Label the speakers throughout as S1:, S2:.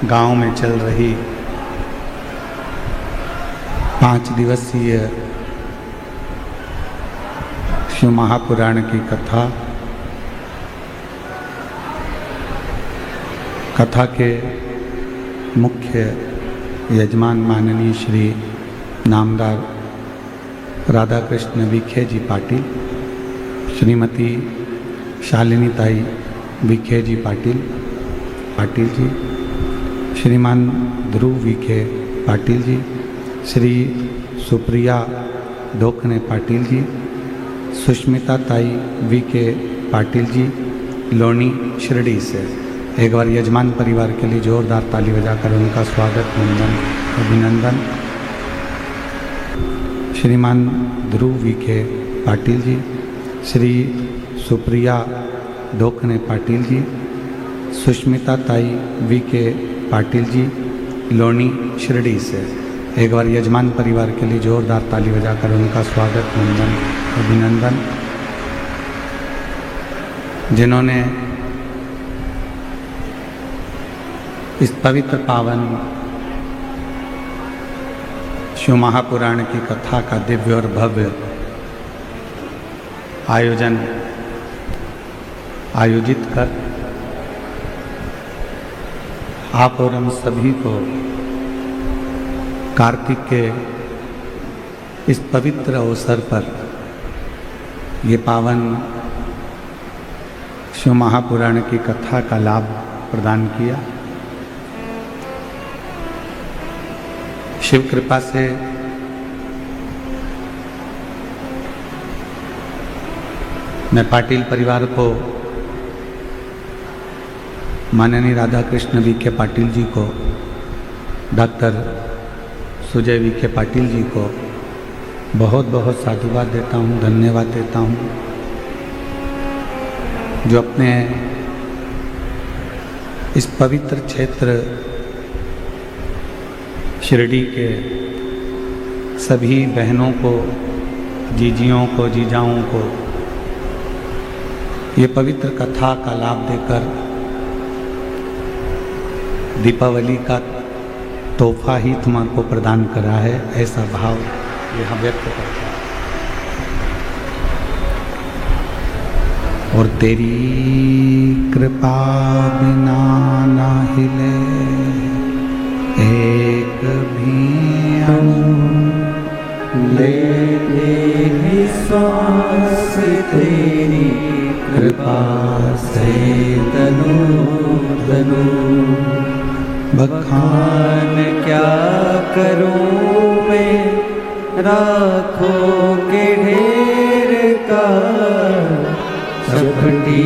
S1: गांव में चल रही 5 दिवसीय शिव महापुराण की कथा के मुख्य यजमान माननीय श्री नामदार राधा कृष्ण विखे जी पाटिल, श्रीमती शालिनी ताई विखे जी पाटिल जी, श्रीमान ध्रुव विखे पाटिल जी, श्री सुप्रिया डोकने पाटिल जी, सुष्मिता ताई विखे पाटिल जी, लोनी शिरडी से। एक बार यजमान परिवार के लिए जोरदार ताली बजाकर उनका स्वागत अभिनंदन। श्रीमान ध्रुव विखे पाटिल जी, श्री सुप्रिया डोकने पाटिल जी, सुष्मिता ताई विखे पाटिल जी, लोनी शिरडी से। एक बार यजमान परिवार के लिए जोरदार ताली बजाकर उनका स्वागत अभिनंदन। जिन्होंने इस पवित्र पावन शिव महापुराण की कथा का दिव्य और भव्य आयोजित कर आप और हम सभी को कार्तिक के इस पवित्र अवसर पर ये पावन शिव महापुराण की कथा का लाभ प्रदान किया। शिव कृपा से मैं पाटिल परिवार को, माननीय राधा कृष्ण विखे पाटिल जी को, डॉक्टर सुजय विखे पाटिल जी को बहुत बहुत साधुवाद देता हूँ, धन्यवाद देता हूँ, जो अपने इस पवित्र क्षेत्र शिरडी के सभी बहनों को, जीजियों को, जीजाओं को ये पवित्र कथा का लाभ देकर दीपावली का तोहफा ही तुम्हारे को प्रदान करा है, ऐसा भाव यहाँ व्यक्त करता है। और तेरी कृपा बिना ना हिले एक भी अणु, लेते ही सांस तेरी कृपा से तनु तनु। बखान क्या करूं मैं राखों के ढेर का, चपटी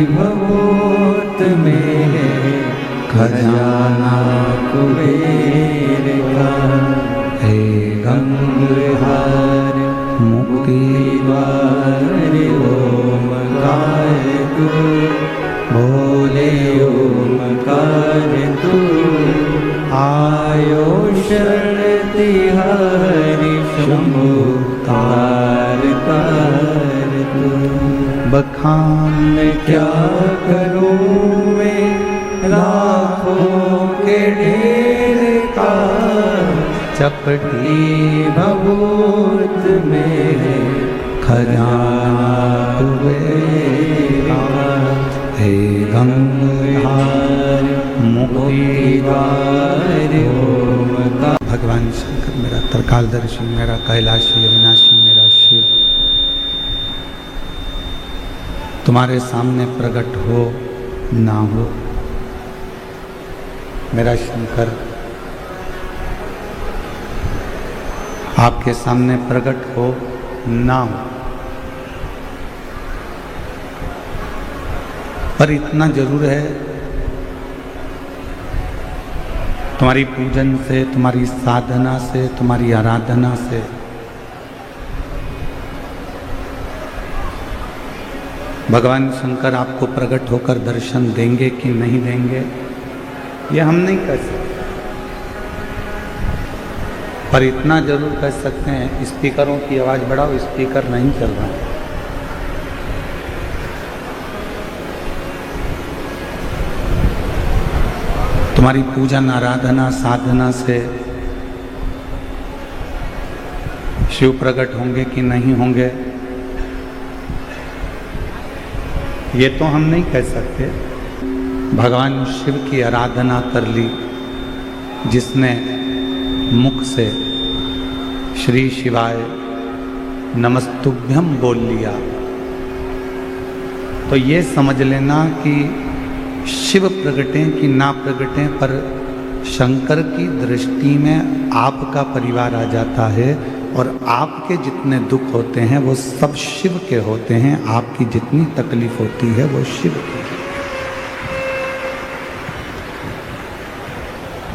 S1: भभूत में खजाना कुबेर का। हे गंगहार मुक्ति द्वार ओमकार तू, बोले ओमकार तू। आयो शरण तिहारी शंभु तार तार तू। बखान क्या करूं मैं लाखों के ढेर का, चपटी भभूत में खजाना कुबेरा। हे गंगहार मुक्ति द्वार ओमकार। भगवान शंकर मेरा त्रिकालदर्शी, मेरा कैलाशी अविनाशी, मेरा शिव तुम्हारे सामने प्रकट हो ना हो, मेरा शंकर आपके सामने प्रकट हो ना हो, पर इतना जरूर है तुम्हारी पूजन से, तुम्हारी साधना से, तुम्हारी आराधना से भगवान शंकर आपको प्रकट होकर दर्शन देंगे कि नहीं देंगे ये हम नहीं कह सकते, पर इतना जरूर कह सकते हैं स्पीकरों की आवाज़ बढ़ाओ, स्पीकर नहीं चल रहा है। तुम्हारी पूजन आराधना साधना से शिव प्रकट होंगे कि नहीं होंगे ये तो हम नहीं कह सकते। भगवान शिव की आराधना कर ली जिसने मुख से श्री शिवाय नमस्तुभ्यम बोल लिया तो ये समझ लेना कि शिव प्रगटें कि ना प्रगटें पर शंकर की दृष्टि में आपका परिवार आ जाता है और आपके जितने दुख होते हैं वो सब शिव के होते हैं। आपकी जितनी तकलीफ होती है वो शिव की है।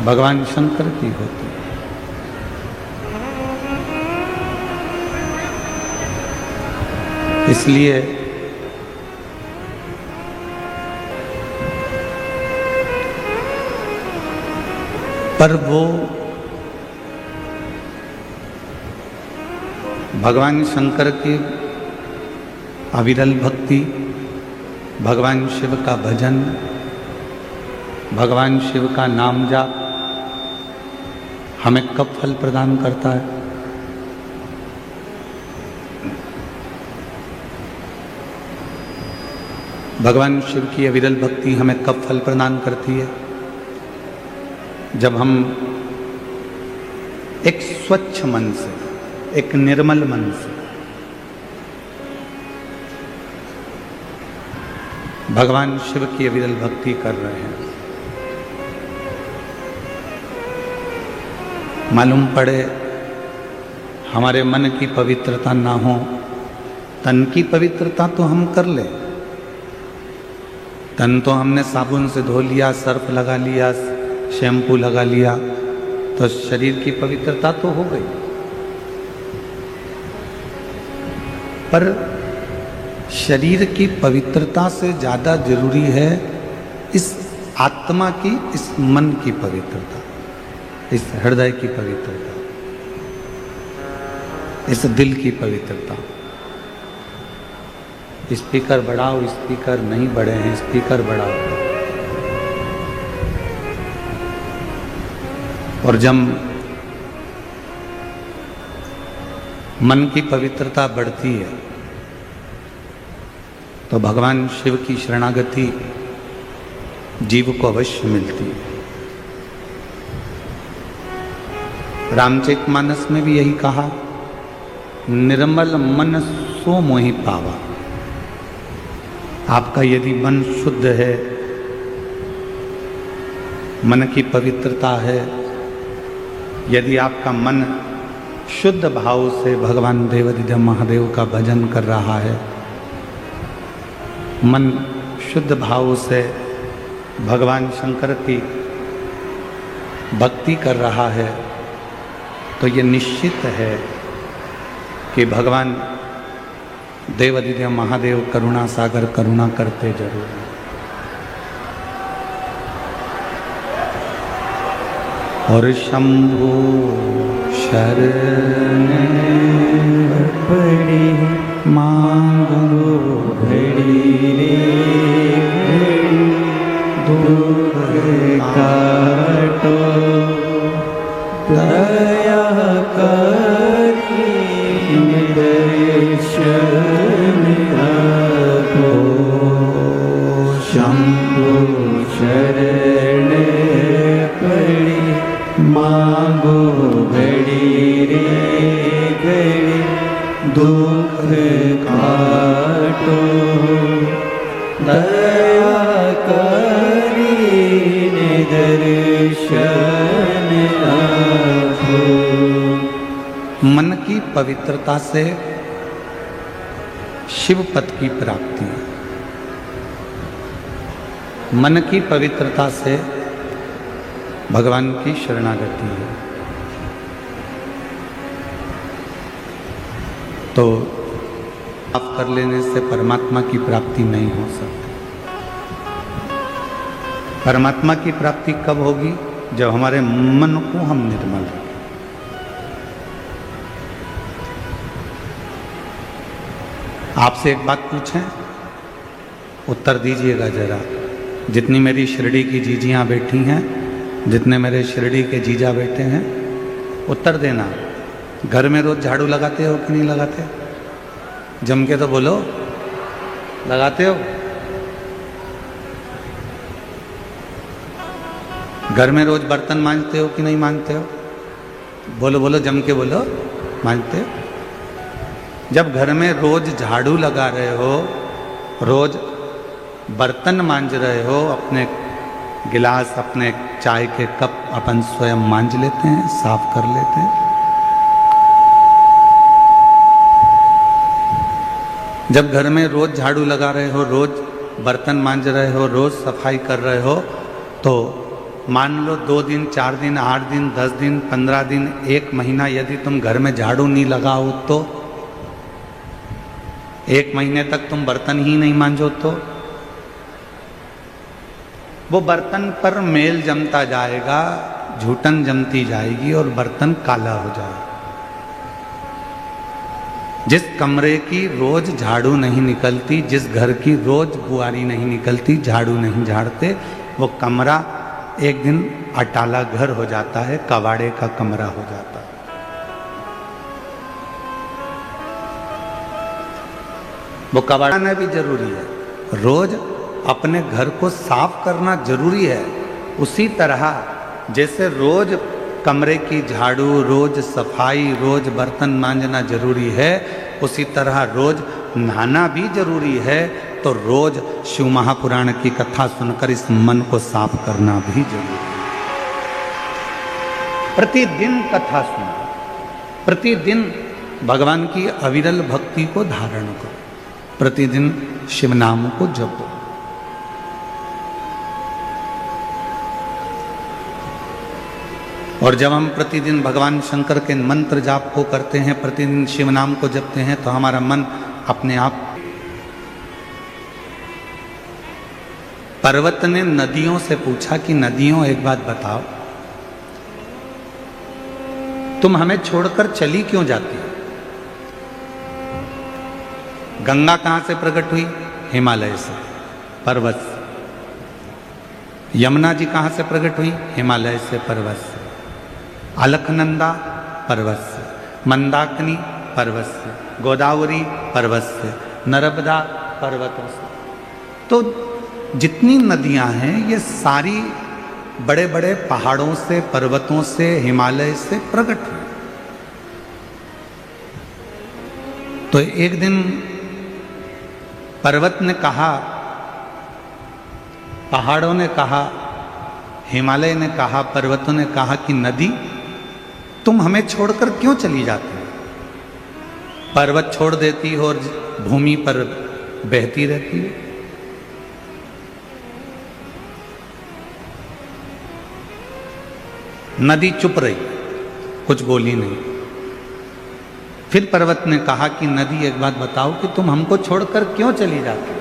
S1: भगवान शंकर की होती है। इसलिए पर वो भगवान शंकर की अविरल भक्ति, भगवान शिव का भजन, भगवान शिव का नाम जाप हमें कब फल प्रदान करता है? भगवान शिव की अविरल भक्ति हमें कब फल प्रदान करती है? जब हम एक स्वच्छ मन से, एक निर्मल मन से भगवान शिव की अविरल भक्ति कर रहे हैं। मालूम पड़े हमारे मन की पवित्रता ना हो, तन की पवित्रता तो हम कर ले। तन तो हमने साबुन से धो लिया, सर्फ लगा लिया, शैम्पू लगा लिया, तो शरीर की पवित्रता तो हो गई। पर शरीर की पवित्रता से ज्यादा जरूरी है इस आत्मा की, इस मन की पवित्रता, इस हृदय की पवित्रता, इस दिल की पवित्रता। स्पीकर बढ़ाओ, स्पीकर नहीं बढ़े हैं, स्पीकर बढ़ाओ। और जब मन की पवित्रता बढ़ती है तो भगवान शिव की शरणागति जीव को अवश्य मिलती है। रामचरितमानस में भी यही कहा, निर्मल मन सो मोहि पावा। आपका यदि मन शुद्ध है, मन की पवित्रता है, यदि आपका मन शुद्ध भाव से भगवान देवाधिदेव महादेव का भजन कर रहा है, मन शुद्ध भाव से भगवान शंकर की भक्ति कर रहा है, तो ये निश्चित है कि भगवान देवाधिदेव महादेव करुणा सागर करुणा करते जरूर हैं। और शंभु शरण पड़ी मांगो घड़ी रे घड़ी, दुख काटो दया करी दर्शन आपो। शंभु शरण पड़ी मांगो घड़ी रे घड़ी, दुख काटो दया करीने दर्शन आपो। मन की पवित्रता से शिव पद की प्राप्ति, मन की पवित्रता से भगवान की शरणागति है। तो आप कर लेने से परमात्मा की प्राप्ति नहीं हो सकती। परमात्मा की प्राप्ति कब होगी? जब हमारे मन को हम निर्मल रखें। आपसे एक बात पूछें, उत्तर दीजिएगा जरा। जितनी मेरी शिरडी की जीजियां बैठी हैं, जितने मेरे शिरडी के जीजा बैठे हैं उत्तर देना, घर में रोज झाड़ू लगाते हो कि नहीं लगाते? जम के तो बोलो, लगाते हो? घर में रोज बर्तन मांजते हो कि नहीं मांजते हो? बोलो बोलो, जम के बोलो, मांजते हो? जब घर में रोज झाड़ू लगा रहे हो, रोज बर्तन मांज रहे हो, अपने गिलास, अपने चाय के कप अपन स्वयं मांज लेते हैं, साफ कर लेते हैं। जब घर में रोज झाड़ू लगा रहे हो, रोज बर्तन मांज रहे हो, रोज सफाई कर रहे हो, तो मान लो 2 दिन, 4 दिन, 8 दिन, 10 दिन, 15 दिन, 1 महीना यदि तुम घर में झाड़ू नहीं लगाओ तो 1 महीने तक तुम बर्तन ही नहीं मांजो तो वो बर्तन पर मेल जमता जाएगा, झूठन जमती जाएगी और बर्तन काला हो जाएगा। जिस कमरे की रोज झाड़ू नहीं निकलती, जिस घर की रोज बुआरी नहीं निकलती, झाड़ू नहीं झाड़ते, वो कमरा एक दिन अटाला घर हो जाता है, कबाड़े का कमरा हो जाता है। वो कबाड़ना भी जरूरी है, रोज अपने घर को साफ करना जरूरी है। उसी तरह जैसे रोज कमरे की झाड़ू, रोज सफाई, रोज बर्तन मांजना जरूरी है, उसी तरह रोज नहाना भी जरूरी है। तो रोज शिव महापुराण की कथा सुनकर इस मन को साफ करना भी जरूरी है। प्रतिदिन कथा सुनो, प्रतिदिन भगवान की अविरल भक्ति को धारण करो, प्रतिदिन शिव नाम को जपो। और जब हम प्रतिदिन भगवान शंकर के मंत्र जाप को करते हैं, प्रतिदिन शिव नाम को जपते हैं, तो हमारा मन अपने आप। पर्वत ने नदियों से पूछा कि नदियों एक बात बताओ, तुम हमें छोड़कर चली क्यों जाती हो? गंगा कहां से प्रकट हुई? हिमालय से, पर्वत से। यमुना जी कहां से प्रकट हुई? हिमालय से, पर्वत से। अलकनंदा पर्वत से, मंदाकिनी पर्वत से, गोदावरी पर्वत से, नर्मदा पर्वतों से। तो जितनी नदियां हैं ये सारी बड़े बड़े पहाड़ों से, पर्वतों से, हिमालय से प्रकट हुई। तो एक दिन पर्वत ने कहा, पहाड़ों ने कहा, हिमालय ने कहा, पर्वतों ने कहा कि नदी तुम हमें छोड़कर क्यों चली जाती हो? पर्वत छोड़ देती हो और भूमि पर बहती रहती है। नदी चुप रही, कुछ बोली नहीं। फिर पर्वत ने कहा कि नदी एक बात बताओ कि तुम हमको छोड़कर क्यों चली जाती हो?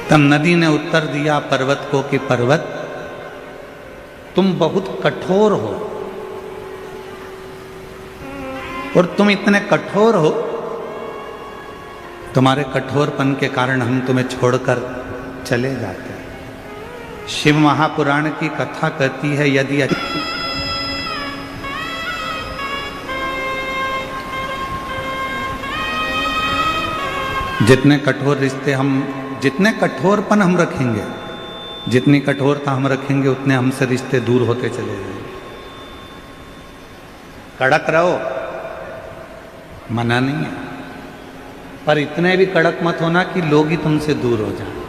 S1: तब नदी ने उत्तर दिया पर्वत को कि पर्वत, तुम बहुत कठोर हो, और तुम इतने कठोर हो, तुम्हारे कठोरपन के कारण हम तुम्हें छोड़कर चले जाते हैं। शिव महापुराण की कथा कहती है, यदि जितने कठोर रिश्ते हम, जितने कठोरपन हम रखेंगे, जितनी कठोरता हम रखेंगे, उतने हमसे रिश्ते दूर होते चले जाएंगे। कड़क रहो, मना नहीं है, पर इतने भी कड़क मत होना कि लोग ही तुमसे दूर हो जाए।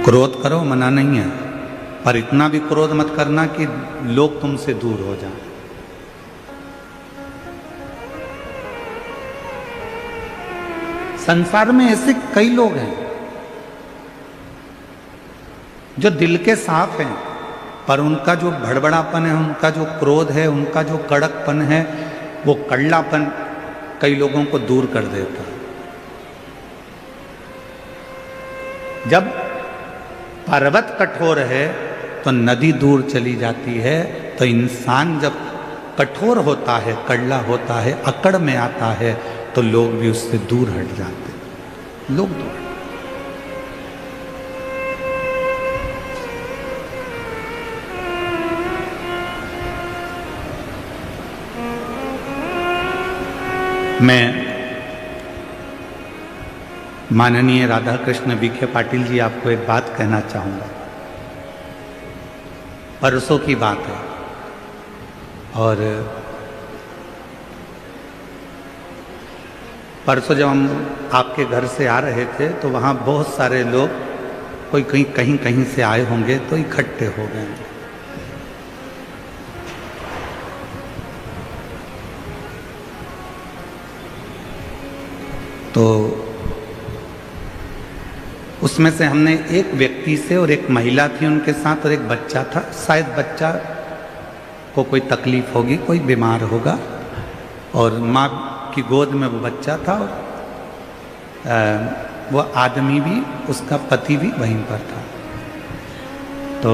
S1: क्रोध करो, मना नहीं है, पर इतना भी क्रोध मत करना कि लोग तुमसे दूर हो जाएं। संसार में ऐसे कई लोग हैं जो दिल के साफ हैं, पर उनका जो भड़बड़ापन है, उनका जो क्रोध है, उनका जो कड़कपन है, वो कड़लापन कई लोगों को दूर कर देता है। जब पर्वत कठोर है तो नदी दूर चली जाती है, तो इंसान जब कठोर होता है, कड़ला होता है, अकड़ में आता है, तो लोग भी उससे दूर हट जाते हैं, लोग दूर। मैं माननीय राधा कृष्ण विखे पाटिल जी आपको एक बात कहना चाहूँगा। परसों की बात है और परसों जब हम आपके घर से आ रहे थे तो वहाँ बहुत सारे लोग, कोई कहीं कहीं से आए होंगे तो इकट्ठे हो गए। तो उसमें से हमने एक व्यक्ति से, और एक महिला थी उनके साथ, और एक बच्चा था, शायद बच्चा को कोई तकलीफ होगी, कोई बीमार होगा, और माँ की गोद में वो बच्चा था, और वो आदमी भी, उसका पति भी वहीं पर था। तो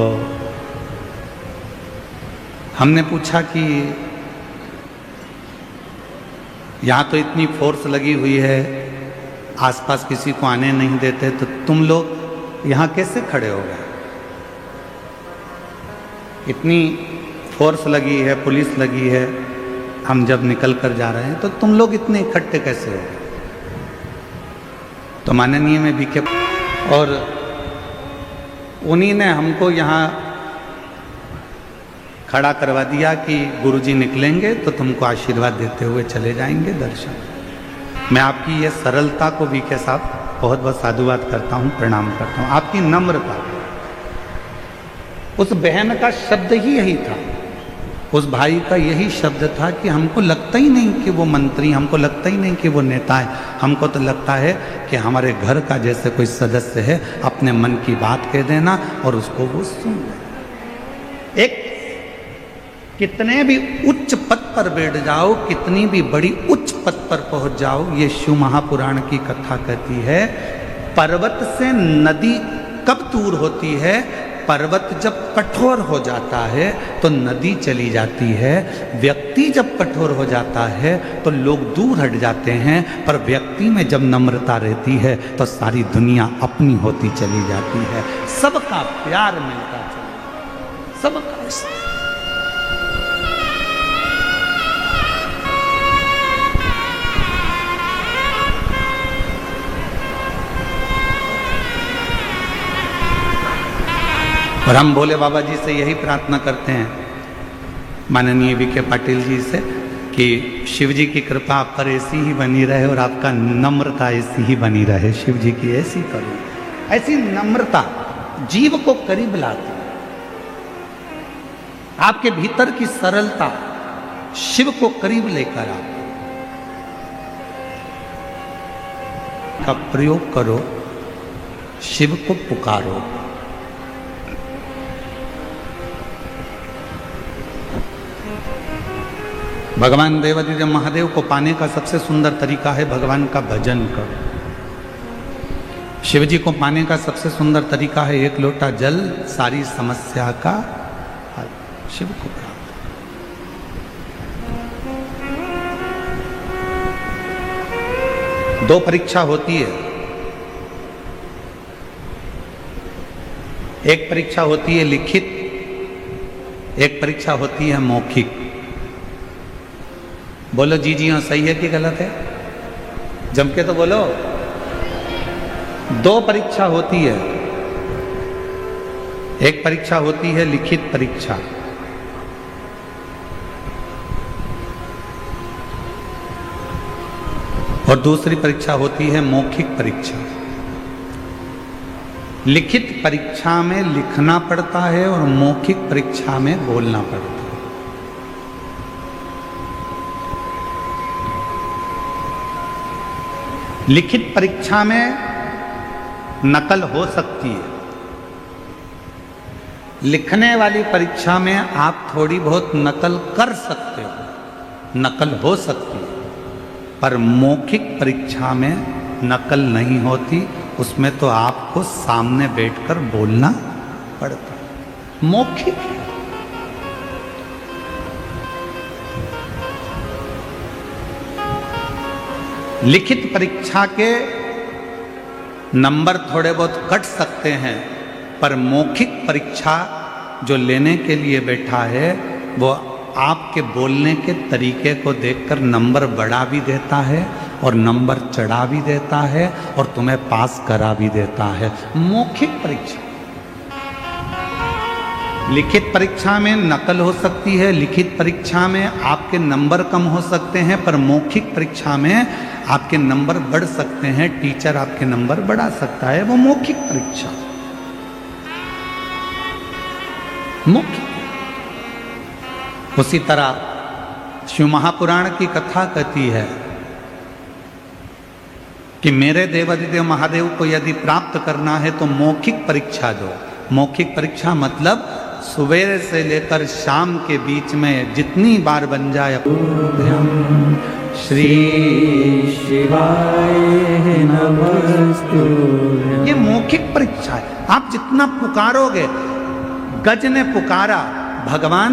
S1: हमने पूछा कि यहाँ तो इतनी फोर्स लगी हुई है, आसपास किसी को आने नहीं देते, तो तुम लोग यहाँ कैसे खड़े हो गए? इतनी फोर्स लगी है, पुलिस लगी है, हम जब निकल कर जा रहे हैं तो तुम लोग इतने इकट्ठे कैसे हो गए? तो माननीय में बीके और उन्हीं ने हमको यहाँ खड़ा करवा दिया कि गुरुजी निकलेंगे तो तुमको आशीर्वाद देते हुए चले जाएंगे दर्शन। मैं आपकी ये सरलता को बीके साहब बहुत बहुत साधुवाद करता हूँ, प्रणाम करता हूँ। आपकी नम्रता, उस बहन का शब्द ही यही था, उस भाई का यही शब्द था कि हमको लगता ही नहीं कि वो मंत्री, हमको लगता ही नहीं कि वो नेता है, हमको तो लगता है कि हमारे घर का जैसे कोई सदस्य है, अपने मन की बात कह देना और उसको वो सुन ले। एक कितने भी उच्च पद पर बैठ जाओ, कितनी भी बड़ी उच्च पद पर पहुंच जाओ, ये शिव महापुराण की कथा कहती है, पर्वत से नदी कब दूर होती है? पर्वत जब कठोर हो जाता है तो नदी चली जाती है, व्यक्ति जब कठोर हो जाता है तो लोग दूर हट जाते हैं, पर व्यक्ति में जब नम्रता रहती है तो सारी दुनिया अपनी होती चली जाती है, सबका प्यार मिलता चला, सबका। और हम भोले बाबा जी से यही प्रार्थना करते हैं, माननीय विखे पाटिल जी से, कि शिव जी की कृपा आप पर ऐसी ही बनी रहे और आपका नम्रता ऐसी ही बनी रहे। शिव जी की ऐसी करो, ऐसी नम्रता जीव को करीब लाती, आपके भीतर की सरलता शिव को करीब लेकर आती। का प्रयोग करो, शिव को पुकारो। भगवान देवादिदेव महादेव को पाने का सबसे सुंदर तरीका है भगवान का भजन करो। शिव जी को पाने का सबसे सुंदर तरीका है एक लोटा जल, सारी समस्या का हल। शिव को प्राप्त। दो परीक्षा होती है, एक परीक्षा होती है लिखित, एक परीक्षा होती है मौखिक। बोलो जी जी हाँ, सही है कि गलत है? जम के तो बोलो। दो परीक्षा होती है, एक परीक्षा होती है लिखित परीक्षा, और दूसरी परीक्षा होती है मौखिक परीक्षा। लिखित परीक्षा में लिखना पड़ता है और मौखिक परीक्षा में बोलना पड़ता है। लिखित परीक्षा में नकल हो सकती है, लिखने वाली परीक्षा में आप थोड़ी बहुत नकल कर सकते हो, नकल हो सकती है, पर मौखिक परीक्षा में नकल नहीं होती, उसमें तो आपको सामने बैठकर बोलना पड़ता है। मौखिक लिखित परीक्षा के नंबर थोड़े बहुत कट सकते हैं, पर मौखिक परीक्षा जो लेने के लिए बैठा है वो आपके बोलने के तरीके को देखकर नंबर बढ़ा भी देता है और नंबर चढ़ा भी देता है और तुम्हें पास करा भी देता है। मौखिक परीक्षा, लिखित परीक्षा में नकल हो सकती है, लिखित परीक्षा में आपके नंबर कम हो सकते हैं, पर मौखिक परीक्षा में आपके नंबर बढ़ सकते हैं, टीचर आपके नंबर बढ़ा सकता है। वो मौखिक परीक्षा, मौखिक। उसी तरह शिव महापुराण की कथा कहती है कि मेरे देवाधिदेव महादेव को यदि प्राप्त करना है तो मौखिक परीक्षा दो। मौखिक परीक्षा मतलब सुबह से लेकर शाम के बीच में जितनी बार बन जाए। श्री शिवाय नमस्तु। ये मौखिक परीक्षा है। आप जितना पुकारोगे, गज ने पुकारा, भगवान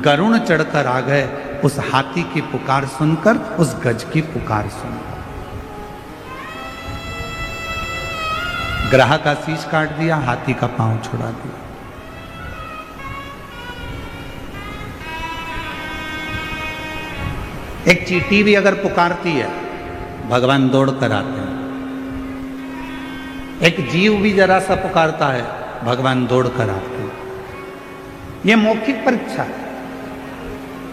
S1: गरुण चढ़कर आ गए, उस हाथी की पुकार सुनकर, उस गज की पुकार सुनकर। ग्राह का शीश काट दिया, हाथी का पांव छुड़ा दिया। एक चींटी भी अगर पुकारती है, भगवान दौड़ कर आते हैं। एक जीव भी जरा सा पुकारता है, भगवान दौड़ कर आते हैं। यह मौखिक परीक्षा है।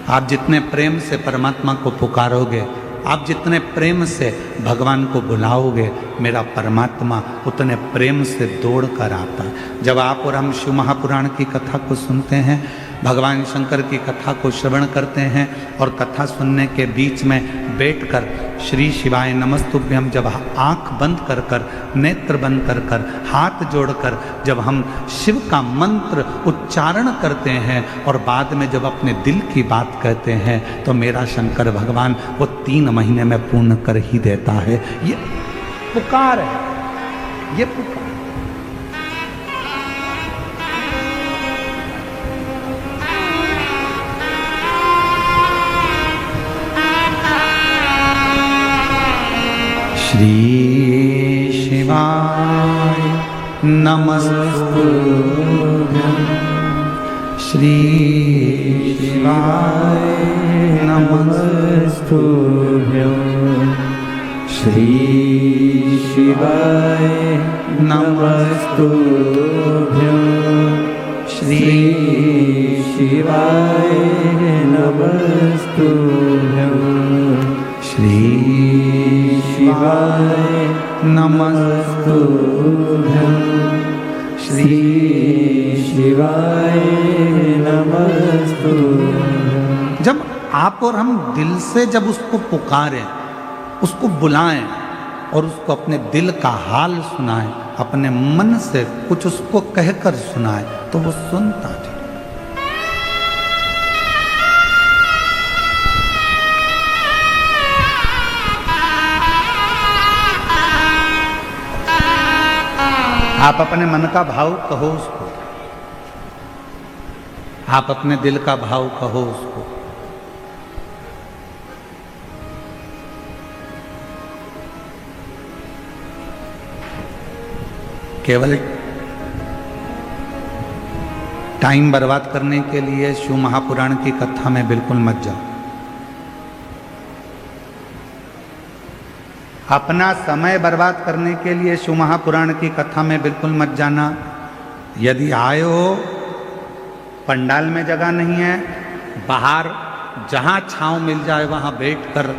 S1: आप जितने प्रेम से परमात्मा को पुकारोगे, आप जितने प्रेम से भगवान को बुलाओगे, मेरा परमात्मा उतने प्रेम से दौड़ कर आता है। जब आप और हम शिव महापुराण की कथा को सुनते हैं, भगवान शंकर की कथा को श्रवण करते हैं और कथा सुनने के बीच में बैठकर श्री शिवाय नमस्तुभ्यम जब आंख बंद कर कर, नेत्र बंद कर कर, हाथ जोड़कर जब हम शिव का मंत्र उच्चारण करते हैं और बाद में जब अपने दिल की बात कहते हैं, तो मेरा शंकर भगवान वो 3 महीने में पूर्ण कर ही देता है। ये पुकार है, ये पुकार। श्री शिवाय नमस्तुभ्यं। श्री शिवाय नमस्तुभ्यं। श्री शिवाय नमस्तुभ्यं। श्री शिवाय नमस्तुभ्यं। श्री शिवाय नमस्तुभ्यं। श्री शिवाय नमस्तुभ्यं। जब आप और हम दिल से जब उसको पुकारें, उसको बुलाएं और उसको अपने दिल का हाल सुनाएं, अपने मन से कुछ उसको कहकर सुनाएं, तो वो सुनता है। आप अपने मन का भाव कहो उसको, आप अपने दिल का भाव कहो उसको। केवल टाइम बर्बाद करने के लिए शिव महापुराण की कथा में बिल्कुल मत जाओ। अपना समय बर्बाद करने के लिए शिव महापुराण की कथा में बिल्कुल मत जाना। यदि आए हो, पंडाल में जगह नहीं है, बाहर जहाँ छांव मिल जाए वहाँ बैठकर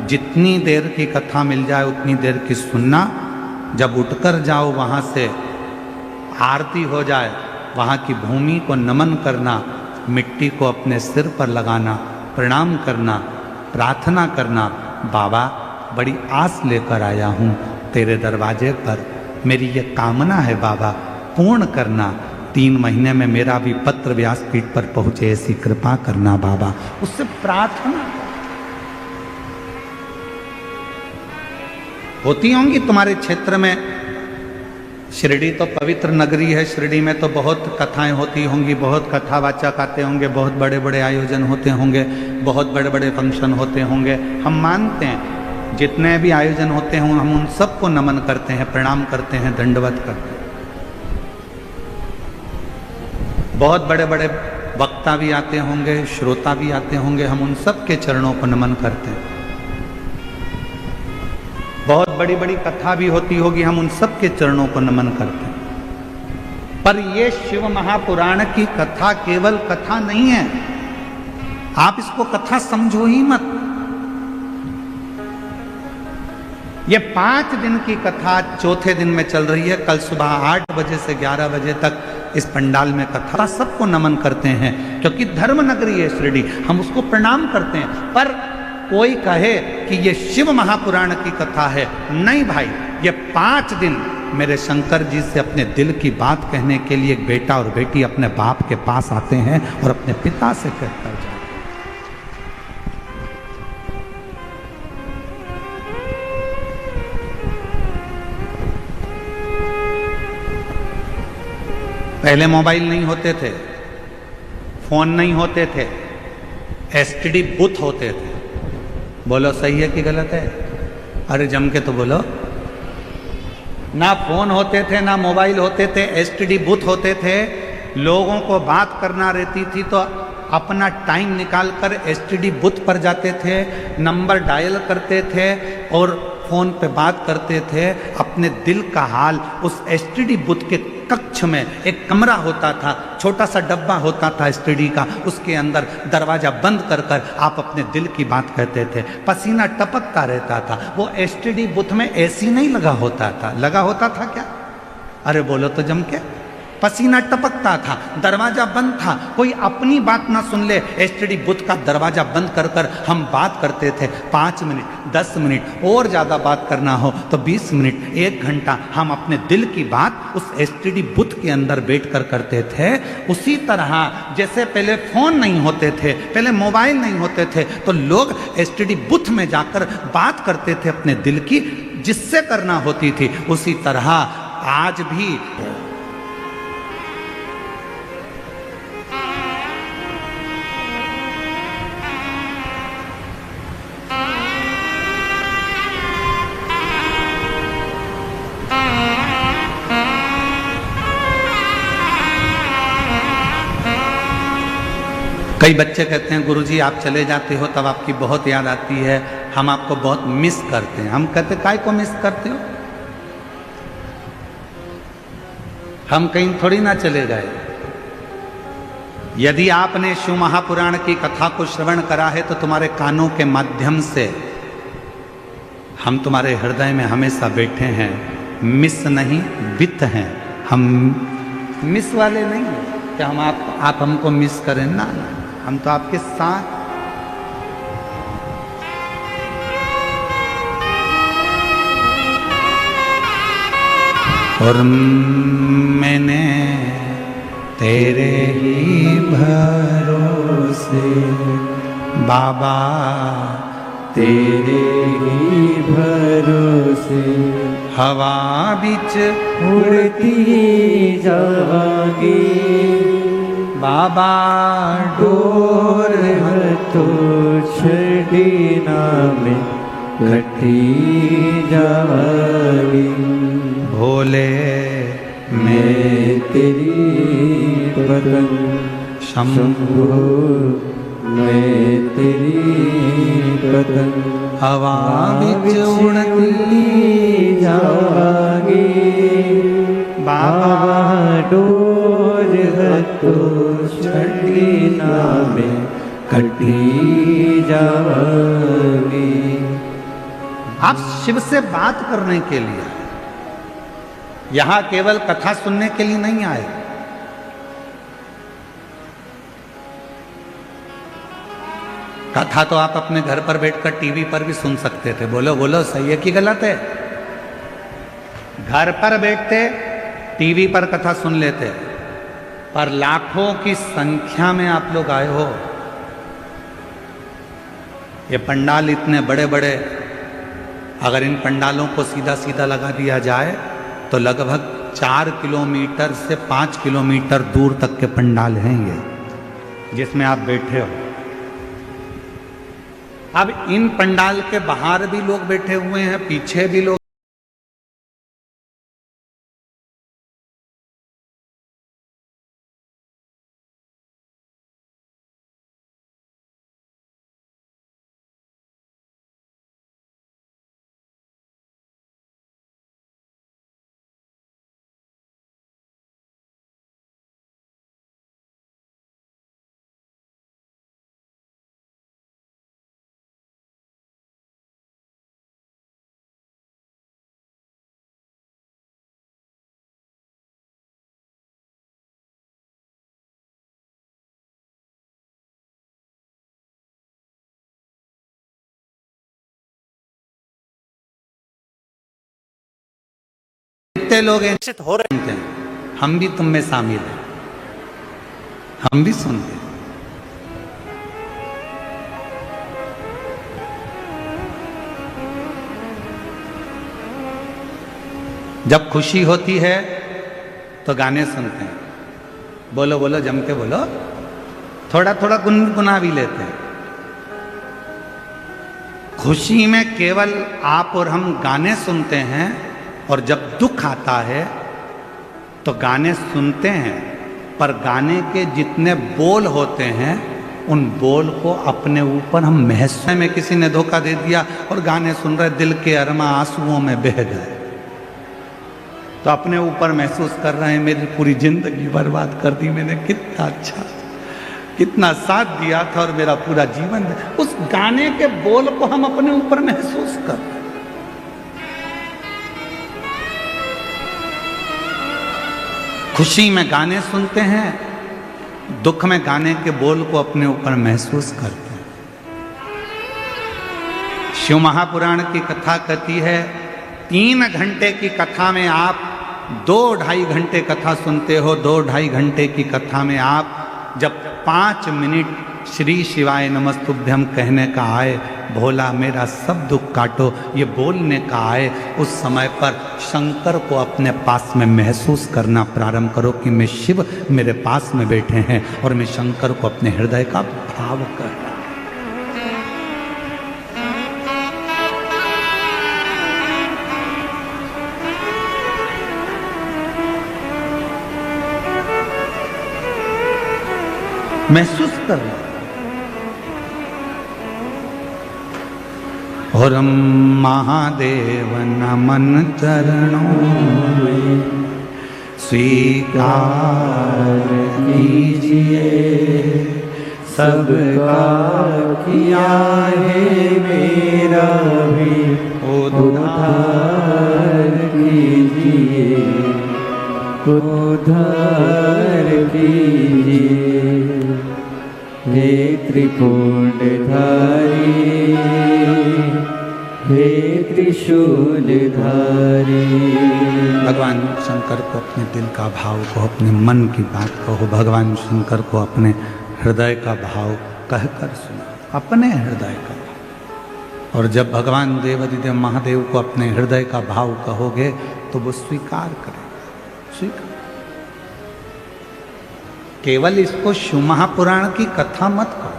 S1: जितनी देर की कथा मिल जाए उतनी देर की सुनना। जब उठकर जाओ वहाँ से, आरती हो जाए, वहाँ की भूमि को नमन करना, मिट्टी को अपने सिर पर लगाना, प्रणाम करना, प्रार्थना करना, बाबा बड़ी आस लेकर आया हूँ तेरे दरवाजे पर, मेरी ये कामना है बाबा, पूर्ण करना। 3 महीने में मेरा भी पत्र व्यासपीठ पर पहुँचे, ऐसी कृपा करना बाबा। उससे प्रार्थना होती होंगी तुम्हारे क्षेत्र में। शिरडी तो पवित्र नगरी है, शिरडी में तो बहुत कथाएं होती होंगी, बहुत कथावाचक आते होंगे, बहुत बड़े बड़े आयोजन होते होंगे, बहुत बड़े बड़े फंक्शन होते होंगे, हम मानते हैं। जितने भी आयोजन होते हैं हम उन सबको नमन करते हैं, प्रणाम करते हैं, दंडवत करते हैं। बहुत बड़े बड़े वक्ता भी आते होंगे, श्रोता भी आते होंगे, हम उन सब के चरणों को नमन करते हैं। बहुत बड़ी बड़ी कथा भी होती होगी, हम उन सब के चरणों को नमन करते हैं। पर ये शिव महापुराण की कथा केवल कथा नहीं है, आप इसको कथा समझो ही मत। ये 5 दिन की कथा चौथे दिन में चल रही है। कल सुबह 8 बजे से 11 बजे तक इस पंडाल में कथा, सबको नमन करते हैं क्योंकि धर्म नगरी है शिरडी, हम उसको प्रणाम करते हैं। पर कोई कहे कि ये शिव महापुराण की कथा है, नहीं भाई, ये 5 दिन मेरे शंकर जी से अपने दिल की बात कहने के लिए एक बेटा और बेटी अपने बाप के पास आते हैं और अपने पिता से कहकर जाते हैं। पहले मोबाइल नहीं होते थे, फोन नहीं होते थे, एसटीडी बूथ होते थे। बोलो सही है कि गलत है? अरे जम के तो बोलो। ना फोन होते थे, ना मोबाइल होते थे, एसटीडी बूथ होते थे। लोगों को बात करना रहती थी तो अपना टाइम निकालकर एसटीडी बूथ पर जाते थे, नंबर डायल करते थे और फोन पे बात करते थे। अपने दिल का हाल उस एसटीडी बूथ के कक्ष में एक कमरा होता था, छोटा सा डब्बा होता था एसटीडी का, उसके अंदर दरवाजा बंद कर कर आप अपने दिल की बात कहते थे। पसीना टपकता रहता था। वो एसटीडी बूथ में एसी नहीं लगा होता था, लगा होता था क्या? अरे बोलो तो जम के। पसीना टपकता था, दरवाजा बंद था, कोई अपनी बात ना सुन ले, एसटीडी बूथ का दरवाजा बंद कर कर हम बात करते थे। 5 मिनट, 10 मिनट और ज़्यादा बात करना हो तो 20 मिनट, 1 घंटा हम अपने दिल की बात उस एसटीडी बूथ के अंदर बैठ कर करते थे। उसी तरह जैसे पहले फ़ोन नहीं होते थे, पहले मोबाइल नहीं होते थे, तो लोग एसटीडी बूथ में जाकर बात करते थे अपने दिल की, जिससे करना होती थी। उसी तरह आज भी कई बच्चे कहते हैं गुरुजी आप चले जाते हो तब आपकी बहुत याद आती है, हम आपको बहुत मिस करते हैं। हम कहते काय को मिस करते हो? हम कहीं थोड़ी ना चले गए। यदि आपने शिव महापुराण की कथा को श्रवण करा है तो तुम्हारे कानों के माध्यम से हम तुम्हारे हृदय में हमेशा बैठे हैं। मिस नहीं, वित्त हैं हम, मिस वाले नहीं हैं कि हम आप हमको मिस करें ना, हम तो आपके साथ। और मैंने तेरे ही भरोसे बाबा,
S2: तेरे ही भरोसे
S1: हवा बिच
S2: उड़ती जावांगी
S1: बाबा,
S2: डोर तो छड़ीना में कटी जावांगी।
S1: भोले
S2: मैं तेरी पतंग शंभो, मैं तेरी पतंग
S1: हवा बिच उड़ती
S2: जावांगी बाबा, डोर तो छड़ीना में कटी जावांगी।
S1: आप शिव से बात करने के लिए, यहां केवल कथा सुनने के लिए नहीं आए। कथा तो आप अपने घर पर बैठकर टीवी पर भी सुन सकते थे। बोलो बोलो सही है कि गलत है? घर पर बैठते टीवी पर कथा सुन लेते, पर लाखों की संख्या में आप लोग आए हो। ये पंडाल इतने बड़े बड़े, अगर इन पंडालों को सीधा सीधा लगा दिया जाए तो लगभग 4 किलोमीटर से 5 किलोमीटर दूर तक के पंडाल हैं ये, जिसमें आप बैठे हो। अब इन पंडाल के बाहर भी लोग बैठे हुए हैं, पीछे भी लोग। कितने लोग हो रहे हैं, हम भी तुम में शामिल हैं, हम भी सुनते हैं। जब खुशी होती है तो गाने सुनते हैं, बोलो बोलो जम के बोलो, थोड़ा थोड़ा गुनगुना भी लेते हैं। खुशी में केवल आप और हम गाने सुनते हैं, और जब दुख आता है तो गाने सुनते हैं, पर गाने के जितने बोल होते हैं उन बोल को अपने ऊपर हम महसूस में, किसी ने धोखा दे दिया और गाने सुन रहे, दिल के अरमा आंसुओं में बह गए, तो अपने ऊपर महसूस कर रहे हैं मेरी पूरी जिंदगी बर्बाद कर दी मैंने, कितना अच्छा, कितना साथ दिया था और मेरा पूरा जीवन। उस गाने के बोल को हम अपने ऊपर महसूस कर रहे हैं। खुशी में गाने सुनते हैं, दुख में गाने के बोल को अपने ऊपर महसूस करते हैं। शिव महापुराण की कथा कहती है 3 घंटे की कथा में आप 2-2.5 घंटे कथा सुनते हो, 2-2.5 घंटे की कथा में आप जब 5 मिनट श्री शिवाय नमस्तुभ्यम कहने का आए, भोला मेरा सब दुख काटो ये बोलने का आए, उस समय पर शंकर को अपने पास में महसूस करना प्रारंभ करो कि मैं शिव मेरे पास में बैठे हैं और मैं शंकर को अपने हृदय का भाव कर रहा हूं। महसूस कर रहा हूं। और महादेव नमन चरणों में स्वीकार कीजिए, सबका किया है मेरा भी उद्धार कीजिए, उद्धार कीजिए, हे त्रिपुंडधारी, हे त्रिशूलधारी। भगवान शंकर को अपने दिल का भाव कहो, अपने मन की बात कहो, भगवान शंकर को अपने हृदय का भाव कहकर सुनो, अपने हृदय का भाव। और जब भगवान देवाधिदेव महादेव को अपने हृदय का भाव कहोगे तो वो स्वीकार करेगा, स्वीकार। केवल इसको शिव महापुराण की कथा मत करो,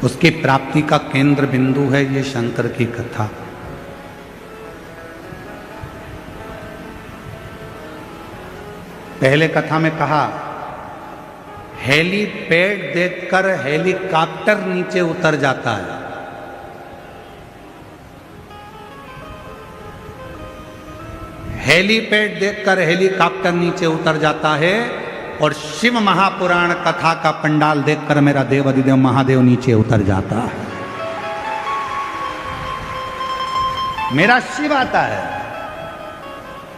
S1: उसकी प्राप्ति का केंद्र बिंदु है ये शंकर की कथा। पहले कथा में कहा हेलीपैड देखकर हेलीकॉप्टर नीचे उतर जाता है। हेलीपैड देखकर हेलीकॉप्टर नीचे उतर जाता है, और शिव महापुराण कथा का पंडाल देखकर मेरा देवाधिदेव महादेव नीचे उतर जाता है। मेरा शिव आता है।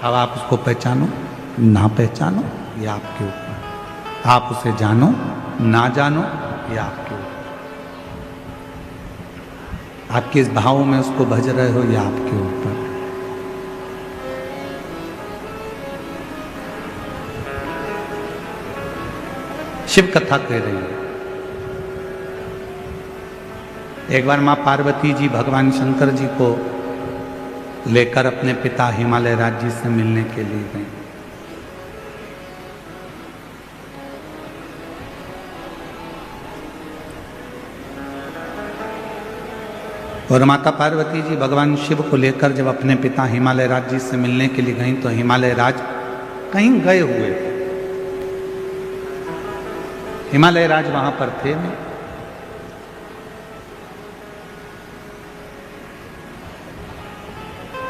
S1: अब आप उसको पहचानो ना पहचानो ये आपके ऊपर, आप उसे जानो ना जानो ये आपके ऊपर, आप किस भाव में उसको भज रहे हो ये आपके ऊपर। शिव कथा कह रही है। एक बार मां पार्वती जी भगवान शंकर जी को लेकर अपने पिता हिमालय राज जी से मिलने के लिए गई। और माता पार्वती जी भगवान शिव को लेकर जब अपने पिता हिमालय राज जी से मिलने के लिए गई तो हिमालय राज कहीं गए हुए थे। हिमालय राज वहां पर थे नहीं।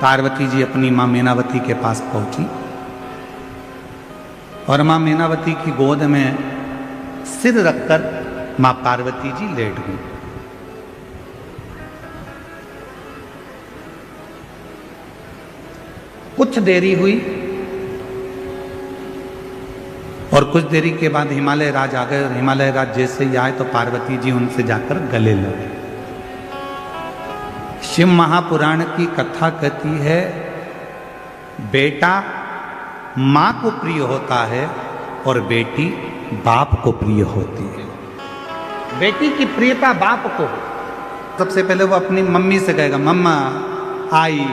S1: पार्वती जी अपनी मां मीनावती के पास पहुंची और मां मीनावती की गोद में सिर रखकर मां पार्वती जी लेट गई। कुछ देरी हुई और कुछ देरी के बाद हिमालय राज आ गए और हिमालय राज जैसे ही आए तो पार्वती जी उनसे जाकर गले लगे। शिव महापुराण की कथा कहती है बेटा मां को प्रिय होता है और बेटी बाप को प्रिय होती है। बेटी की प्रियता बाप को, सबसे पहले वो अपनी मम्मी से कहेगा मम्मा आई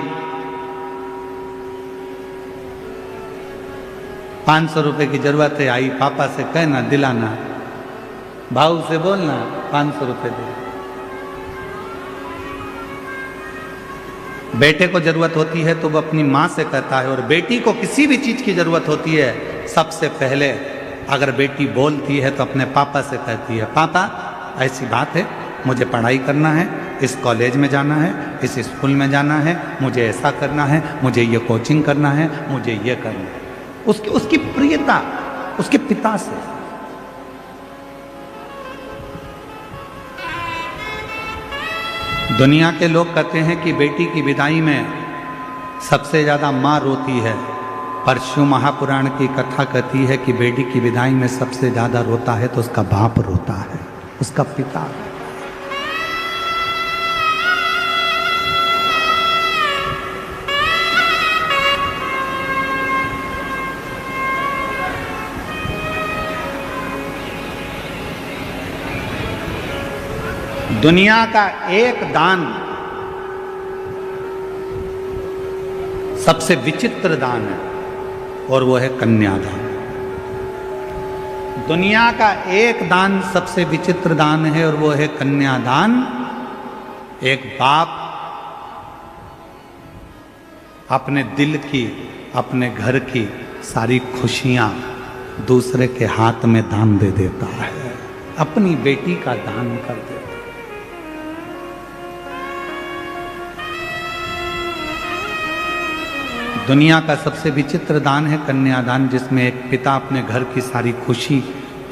S1: 500 रुपए की जरूरत है, आई पापा से कहना दिलाना, भाऊ से बोलना 500 रुपए दे। बेटे को जरूरत होती है तो वो अपनी माँ से कहता है और बेटी को किसी भी चीज की जरूरत होती है सबसे पहले अगर बेटी बोलती है तो अपने पापा से कहती है पापा ऐसी बात है, मुझे पढ़ाई करना है, इस कॉलेज में जाना है, इस स्कूल में जाना है, मुझे ऐसा करना है, मुझे ये कोचिंग करना है, मुझे ये करना है। उसकी प्रियता उसके पिता से। दुनिया के लोग कहते हैं कि बेटी की विदाई में सबसे ज्यादा मां रोती है, पर शिव महापुराण की कथा कहती है कि बेटी की विदाई में सबसे ज्यादा रोता है तो उसका बाप रोता है, उसका पिता। दुनिया का एक दान सबसे विचित्र दान है और वो है कन्यादान। दुनिया का एक दान सबसे विचित्र दान है और वो है कन्यादान। एक बाप अपने दिल की, अपने घर की सारी खुशियां दूसरे के हाथ में दान दे देता है, अपनी बेटी का दान कर देता है। दुनिया का सबसे विचित्र दान है कन्यादान, जिसमें एक पिता अपने घर की सारी खुशी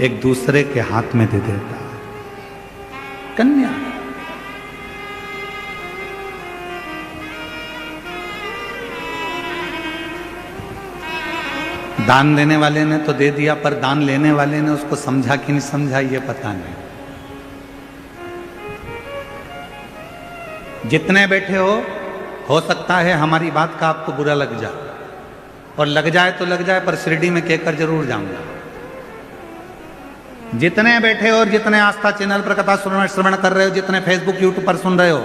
S1: एक दूसरे के हाथ में दे देता है। कन्या दान देने वाले ने तो दे दिया, पर दान लेने वाले ने उसको समझा कि नहीं समझा ये पता नहीं। जितने बैठे हो सकता है हमारी बात का आपको बुरा लग जाए, और लग जाए तो लग जाए, पर शिरडी में कहकर जरूर जाऊंगा। जितने बैठे हो और जितने आस्था चैनल पर कथा श्रवण कर रहे हो, जितने फेसबुक यूट्यूब पर सुन रहे हो,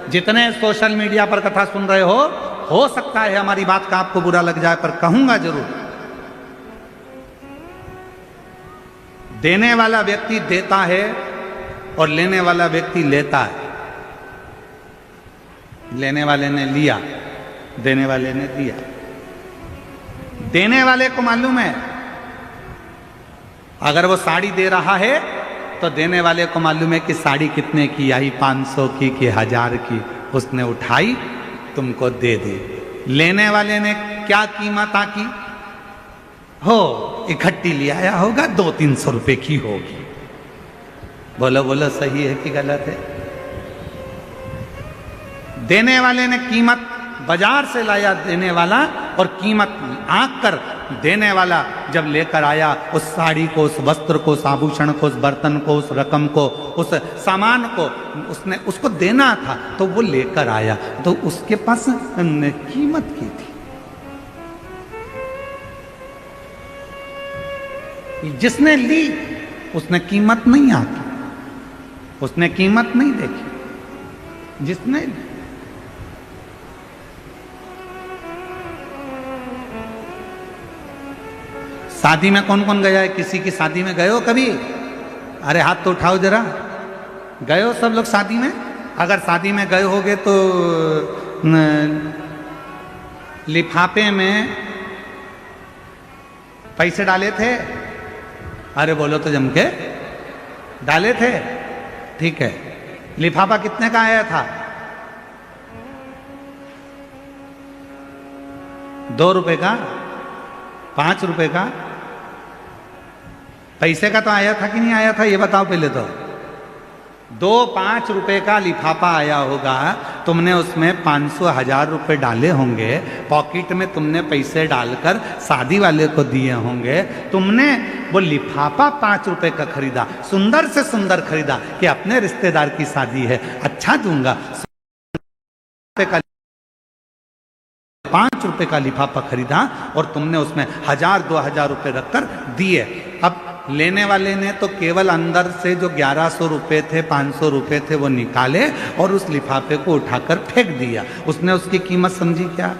S1: जितने सोशल मीडिया पर कथा सुन रहे हो सकता है हमारी बात का आपको बुरा लग जाए, पर कहूंगा जरूर। देने वाला व्यक्ति देता है और लेने वाला व्यक्ति लेता है। लेने वाले ने लिया, देने वाले ने दिया। देने वाले को मालूम है अगर वो साड़ी दे रहा है तो देने वाले को मालूम है कि साड़ी कितने की आई, 500 की कि 1000 की। उसने उठाई, तुमको दे दी। लेने वाले ने क्या कीमत आकी हो, इकट्ठी ले आया होगा, 200-300 रुपए की होगी। बोलो बोलो, सही है कि गलत है? देने वाले ने कीमत बाजार से लाया देने वाला, और कीमत आंक कर देने वाला जब लेकर आया उस साड़ी को, उस वस्त्र को, उस आभूषण को, उस बर्तन को, उस रकम को, उस सामान को, उसने उसको देना था तो वो लेकर आया, तो उसके पास कीमत की थी। जिसने ली उसने कीमत नहीं आकी, उसने कीमत नहीं देखी। जिसने शादी में कौन कौन गया है? किसी की शादी में गए हो कभी? अरे हाथ तो उठाओ जरा। गए हो सब लोग शादी में? अगर शादी में गए होगे तो लिफाफे में पैसे डाले थे? अरे बोलो तो जम के। डाले थे? ठीक है। लिफाफा कितने का आया था? 2 रुपए का? 5 रुपए का? पैसे का तो आया था कि नहीं आया था, ये बताओ पहले तो। 2-5 रुपए का लिफाफा आया होगा, तुमने उसमें 500-1000 रुपए डाले होंगे, पॉकेट में तुमने पैसे डालकर शादी वाले को दिए होंगे, तुमने वो लिफाफा 5 रुपए का खरीदा, सुंदर से सुंदर खरीदा कि अपने रिश्तेदार की शादी है, अच्छा दूंगा, 5 रुपए का लिफाफा खरीदा और तुमने उसमें 1000-2000 रुपए रखकर दिए। अब लेने वाले ने तो केवल अंदर से जो 1100 रुपए थे, 500 रुपए थे, वो निकाले और उस लिफाफे को उठाकर फेंक दिया। उसने उसकी कीमत समझी क्या?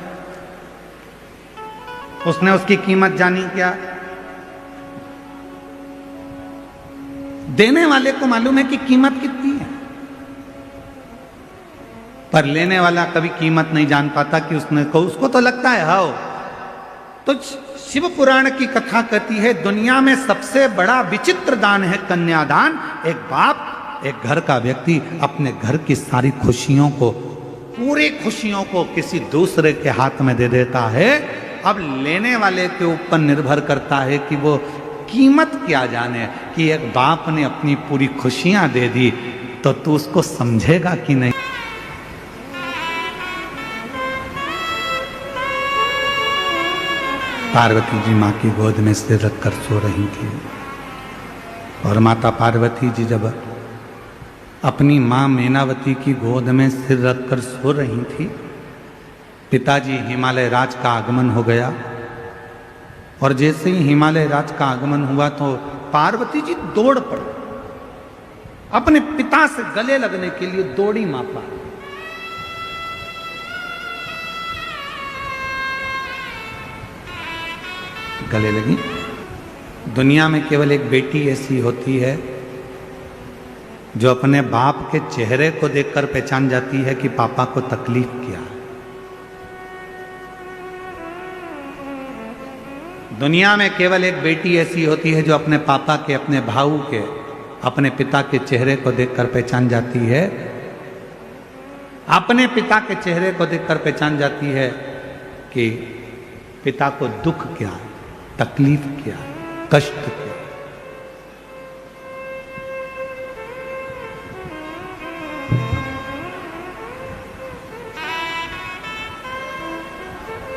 S1: उसने उसकी कीमत जानी क्या? देने वाले को मालूम है कि कीमत कितनी है, पर लेने वाला कभी कीमत नहीं जान पाता कि उसको तो लगता है हाओ। तो शिव पुराण की कथा कहती है दुनिया में सबसे बड़ा विचित्र दान है कन्यादान। एक बाप, एक घर का व्यक्ति अपने घर की सारी खुशियों को, पूरी खुशियों को किसी दूसरे के हाथ में दे देता है। अब लेने वाले के ऊपर निर्भर करता है कि वो कीमत क्या जाने कि एक बाप ने अपनी पूरी खुशियां दे दी, तो तू उसको समझेगा कि नहीं। पार्वती जी माँ की गोद में सिर रखकर सो रही थी और माता पार्वती जी जब अपनी माँ मैनावती की गोद में सिर रखकर सो रही थी, पिताजी हिमालय राज का आगमन हो गया और जैसे ही हिमालय राज का आगमन हुआ तो पार्वती जी दौड़ पड़ी, अपने पिता से गले लगने के लिए दौड़ी माँ पार्वती। गले लगी। दुनिया में केवल एक बेटी ऐसी होती है जो अपने बाप के चेहरे को देखकर पहचान जाती है कि पापा को तकलीफ क्या है। दुनिया में केवल एक बेटी ऐसी होती है जो अपने पापा के, अपने भाऊ के, अपने पिता के चेहरे को देखकर पहचान जाती है, अपने पिता के चेहरे को देखकर पहचान जाती है कि पिता को दुख क्या है, तकलीफ क्या है, कष्ट क्या है।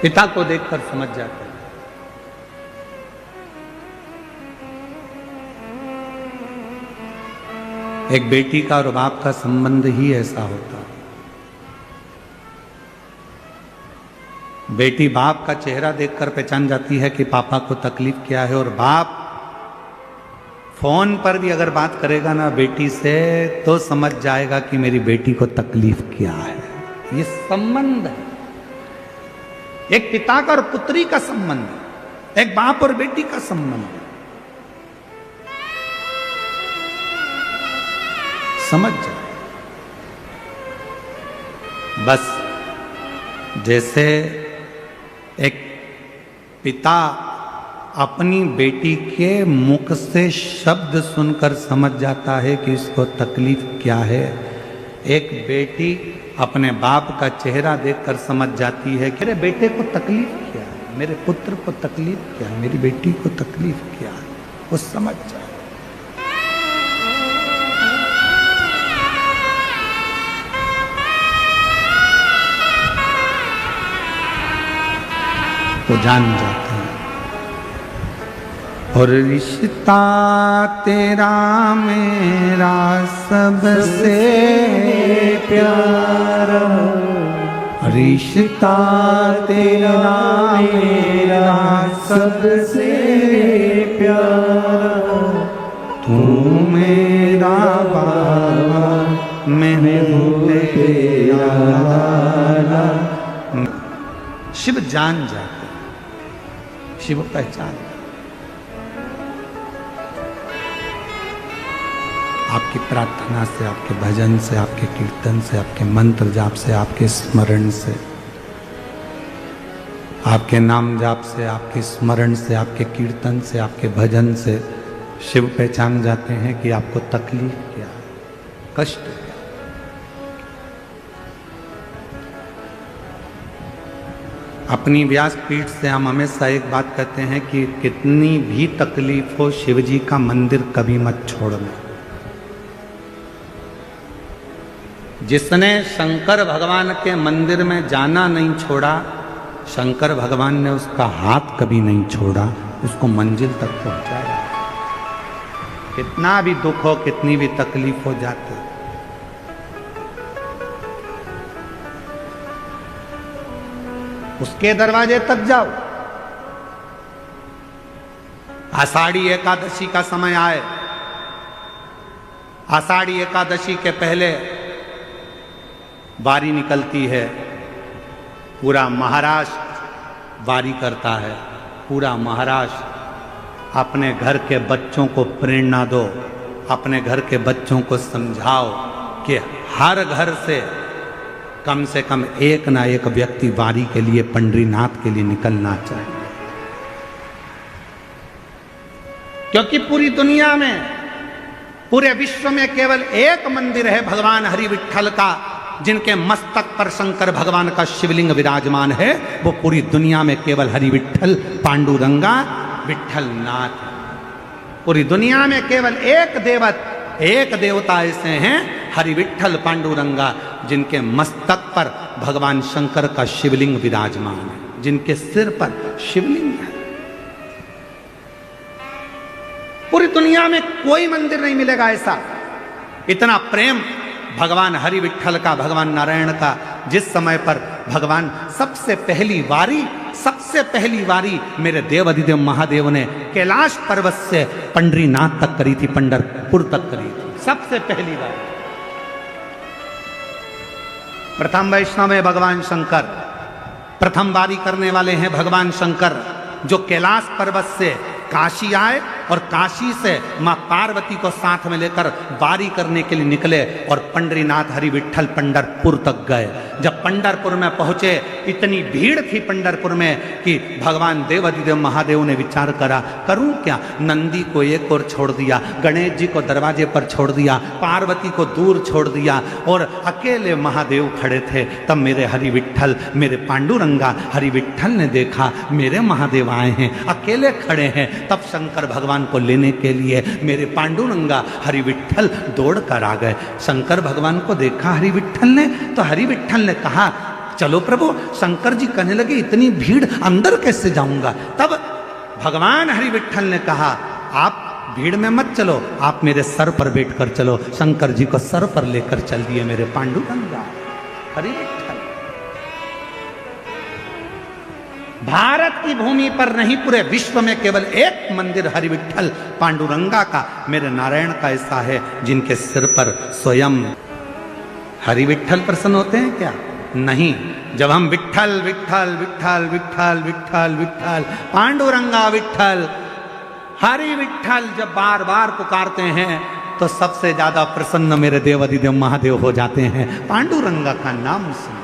S1: पिता को देखकर समझ जाते हैं। एक बेटी का और बाप का संबंध ही ऐसा होता है। बेटी बाप का चेहरा देखकर पहचान जाती है कि पापा को तकलीफ क्या है, और बाप फोन पर भी अगर बात करेगा ना बेटी से तो समझ जाएगा कि मेरी बेटी को तकलीफ क्या है। ये संबंध है, एक पिता का और पुत्री का संबंध, एक बाप और बेटी का संबंध। समझ जाए। बस जैसे एक पिता अपनी बेटी के मुख से शब्द सुनकर समझ जाता है कि इसको तकलीफ क्या है, एक बेटी अपने बाप का चेहरा देखकर समझ जाती है कि मेरे बेटे को तकलीफ क्या है, मेरे पुत्र को तकलीफ क्या है, मेरी बेटी को तकलीफ क्या है, वो समझ जाए। वो जान जाते हैं। और रिश्ता तेरा मेरा सबसे प्यारा, रिश्ता तेरा मेरा सबसे प्यारा, तू मेरा बाबा मैं तेरा लाला। शिव जान जाते, शिव पहचान। आपकी प्रार्थना से, आपके भजन से, आपके कीर्तन से, आपके मंत्र जाप से, आपके स्मरण से, आपके नाम जाप से, आपके स्मरण से, आपके कीर्तन से, आपके भजन से शिव पहचान जाते हैं कि आपको तकलीफ क्या, कष्ट क्या। अपनी व्यास पीठ से हम हमेशा एक बात कहते हैं कि कितनी भी तकलीफ हो, शिव जी का मंदिर कभी मत छोड़ना। जिसने शंकर भगवान के मंदिर में जाना नहीं छोड़ा, शंकर भगवान ने उसका हाथ कभी नहीं छोड़ा, उसको मंजिल तक पहुंचाया। कितना भी दुख हो, कितनी भी तकलीफ हो जाती, उसके दरवाजे तक जाओ। आषाढ़ी एकादशी का समय आए, आषाढ़ी एकादशी के पहले वारी निकलती है, पूरा महाराष्ट्र वारी करता है। पूरा महाराष्ट्र। अपने घर के बच्चों को प्रेरणा दो, अपने घर के बच्चों को समझाओ कि हर घर से कम एक ना एक व्यक्ति वारी के लिए, पंडरीनाथ के लिए निकलना चाहिए। क्योंकि पूरी दुनिया में, पूरे विश्व में केवल एक मंदिर है भगवान हरि विट्ठल का, जिनके मस्तक पर शंकर भगवान का शिवलिंग विराजमान है। वो पूरी दुनिया में केवल हरि विट्ठल पांडुरंगा विट्ठल नाथ। पूरी दुनिया में केवल एक देवता ऐसे हैं, हरि विट्ठल पांडुरंगा, जिनके मस्तक पर भगवान शंकर का शिवलिंग विराजमान है, जिनके सिर पर शिवलिंग है। पूरी दुनिया में कोई मंदिर नहीं मिलेगा ऐसा। इतना प्रेम भगवान हरि विट्ठल का, भगवान नारायण का। जिस समय पर भगवान सबसे पहली वारी मेरे देव अधिदेव महादेव ने कैलाश पर्वत से पंडरीनाथ तक करी थी, पंढरपुर तक करी थी, सबसे पहली वारी। प्रथम वैष्णव है भगवान शंकर, प्रथम वारी करने वाले हैं भगवान शंकर, जो कैलाश पर्वत से काशी आए और काशी से मां पार्वती को साथ में लेकर वारी करने के लिए निकले और पंडरीनाथ हरि विट्ठल पंढरपुर तक गए। जब पंढरपुर में पहुंचे, इतनी भीड़ थी पंढरपुर में कि भगवान देवाधिदेव महादेव ने विचार करा, करूं क्या। नंदी को एक ओर छोड़ दिया, गणेश जी को दरवाजे पर छोड़ दिया, पार्वती को दूर छोड़ दिया और अकेले महादेव खड़े थे। तब मेरे हरि विट्ठल, मेरे पांडुरंगा हरि विट्ठल ने देखा मेरे महादेव आए हैं, अकेले खड़े हैं। तब शंकर भगवान को लेने के लिए मेरे पांडुरंगा हरि विट्ठल दौड़ कर आ गए। शंकर भगवान को देखा हरि विट्ठल ने, तो हरि विट्ठल ने कहा, चलो प्रभु। शंकर जी कहने लगे, इतनी भीड़ अंदर कैसे जाऊंगा। तब भगवान हरि विट्ठल ने कहा, आप भीड़ में मत चलो, आप मेरे सर पर बैठ कर चलो। शंकर जी को सर पर लेकर चल दिए मेरे पांडुरंगा हरि विट्ठल। भारत की भूमि पर नहीं, पूरे विश्व में केवल एक मंदिर हरि विट्ठल पांडुरंगा का, मेरे नारायण का ऐसा है, जिनके सिर पर स्वयं हरि विट्ठल प्रसन्न होते हैं क्या? नहीं। जब हम विट्ठल विट्ठल विट्ठल विट्ठल विट्ठल विट्ठल पांडुरंगा विट्ठल हरि विट्ठल जब बार बार पुकारते हैं, तो सबसे ज्यादा प्रसन्न मेरे देवाधिदेव महादेव हो जाते हैं पांडुरंगा का नाम सुन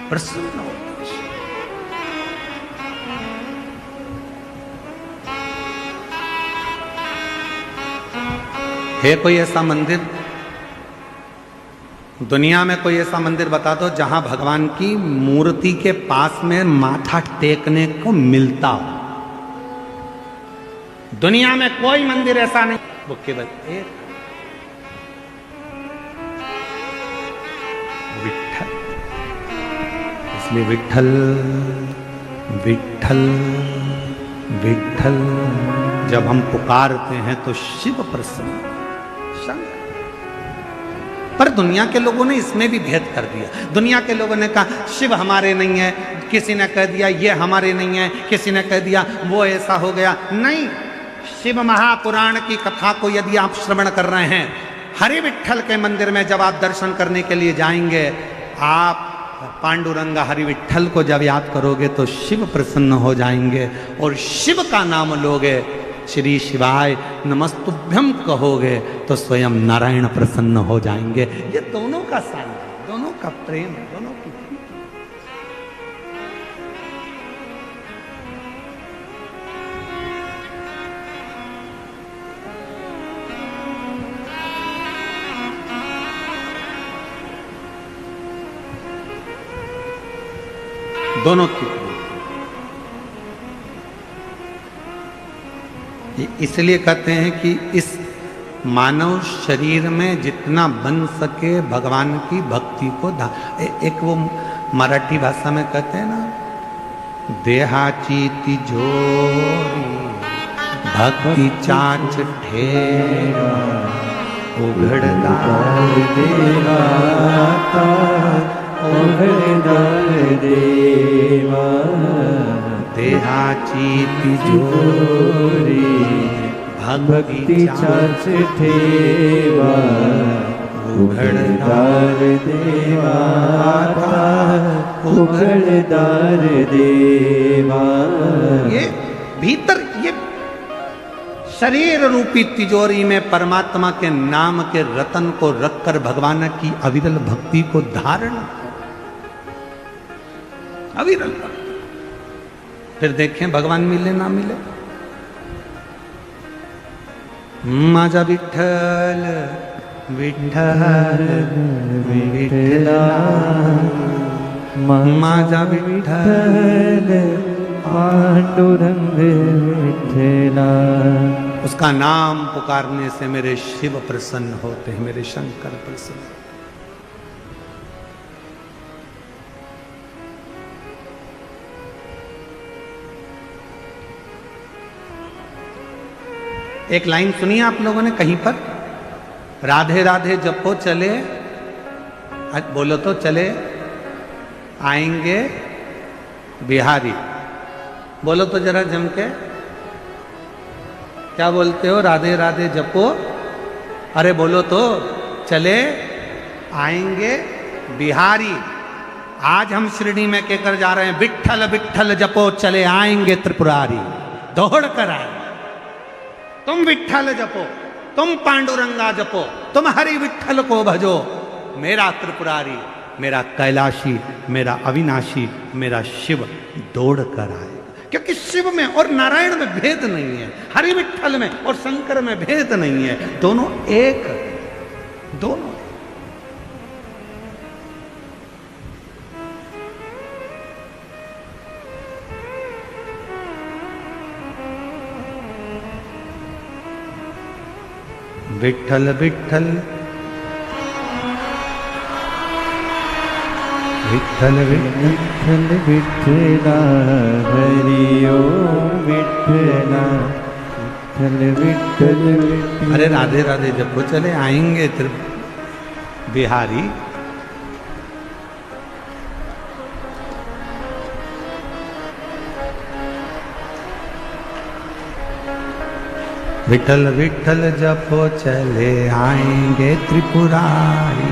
S1: प्रसन्न होते हैं। है कोई ऐसा मंदिर दुनिया में, कोई ऐसा मंदिर बता दो जहां भगवान की मूर्ति के पास में माथा टेकने को मिलता हो। दुनिया में कोई मंदिर ऐसा नहीं, वो केवल एक विट्ठल। इसलिए विट्ठल विट्ठल विट्ठल जब हम पुकारते हैं तो शिव प्रसन्न, शंकर। पर दुनिया के लोगों ने इसमें भी भेद कर दिया। दुनिया के लोगों ने कहा शिव हमारे नहीं है, किसी ने कह दिया ये हमारे नहीं है, किसी ने कह दिया वो ऐसा हो गया। नहीं, शिव महापुराण की कथा को यदि आप श्रवण कर रहे हैं, हरि विट्ठल के मंदिर में जब आप दर्शन करने के लिए जाएंगे, आप पांडुरंगा हरि विट्ठल को जब याद करोगे तो शिव प्रसन्न हो जाएंगे। और शिव का नाम लोगे श्री शिवाय नमस्तुभ्यम कहोगे तो स्वयं नारायण प्रसन्न हो जाएंगे। ये दोनों का साथ है, दोनों का प्रेम है, दोनों की दोनों की। इसलिए कहते हैं कि इस मानव शरीर में जितना बन सके भगवान की भक्ति को एक वो मराठी भाषा में कहते हैं ना, देहाची तिजोरी भक्ति चांच ठेवा उघडदार
S2: देवाता उघडदार देवा
S1: देहाची तिजोरी
S2: भक्ति चांच ठेवा उघडदार देवाता उघडदार देवा।
S1: ये भीतर ये शरीर रूपी तिजोरी में परमात्मा के नाम के रतन को रखकर भगवान की अविरल भक्ति को धारण, अविरल भक्ति। फिर देखें भगवान मिले ना मिले। माझा विठ्ठल विठ्ठल विठ्ठला माझा विठ्ठल
S2: पांडुरंग विठ्ठला।
S1: उसका नाम पुकारने से मेरे शिव प्रसन्न होते हैं, मेरे शंकर प्रसन्न। एक लाइन सुनी आप लोगों ने कहीं पर, राधे राधे जपो चले, बोलो तो चले आएंगे बिहारी। बोलो तो जरा जम के, क्या बोलते हो? राधे राधे जपो, अरे बोलो तो चले आएंगे बिहारी। आज हम शिरडी में कहकर जा रहे हैं, विठ्ठल विठ्ठल जपो चले आएंगे त्रिपुरारी। दौड़ कर आए। तुम विठ्ठल जपो, तुम पांडुरंगा जपो, तुम हरि विठ्ठल को भजो। मेरा त्रिपुरारी, मेरा कैलाशी, मेरा अविनाशी, मेरा शिव दौड़ कर आएगा। क्योंकि शिव में और नारायण में भेद नहीं है, हरि विठ्ठल में और शंकर में भेद नहीं है, दोनों एक, दोनों। विठ्ठल विठ्ठल विठ्ठल
S2: विठ्ठल विठ्ठला हरि ओम विठ्ठला विठ्ठल विठ्ठल विठ्ठल।
S1: अरे राधे राधे जपो चले आएंगे बिहारी। विठ्ठल विठ्ठल जपो चले आएंगे त्रिपुरारी।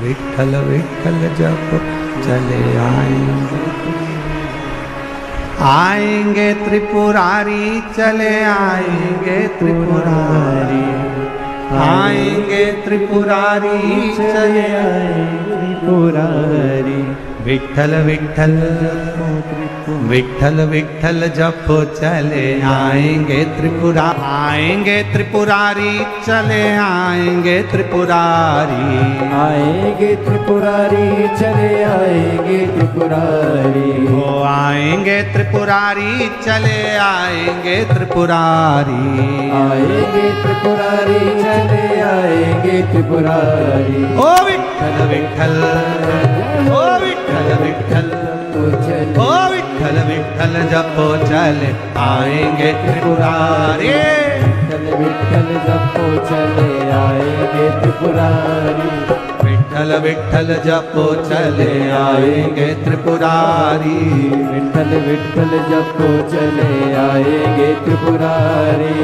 S1: विठ्ठल विठ्ठल जपो चले आएंगे, आएंगे त्रिपुरारी, चले आएंगे त्रिपुरारी, आएंगे त्रिपुरारी, चले आएंगे त्रिपुरारी। विठ्ठल विठ्ठल विठ्ठल विठ्ठल जपो चले आएंगे त्रिपुरा, आएंगे त्रिपुरारी, चले आएंगे त्रिपुरारी,
S2: आएंगे त्रिपुरारी, चले आएंगे त्रिपुरारी।
S1: ओ आएंगे त्रिपुरारी, चले आएंगे त्रिपुरारी,
S2: आएंगे त्रिपुरारी, चले आएंगे त्रिपुरारी।
S1: ओ विठ्ठल विठ्ठल, ओ विठ्ठल विठ्ठल, ओ विठ्ठल विठ्ठल जपो चले आएंगे त्रिपुरारी।
S2: विठ्ठल विठ्ठल जपो चले आएंगे त्रिपुरारी।
S1: विठ्ठल विठ्ठल जपो चले आएंगे त्रिपुरारी।
S2: विठ्ठल विठ्ठल जपो चले आएंगे त्रिपुरारी।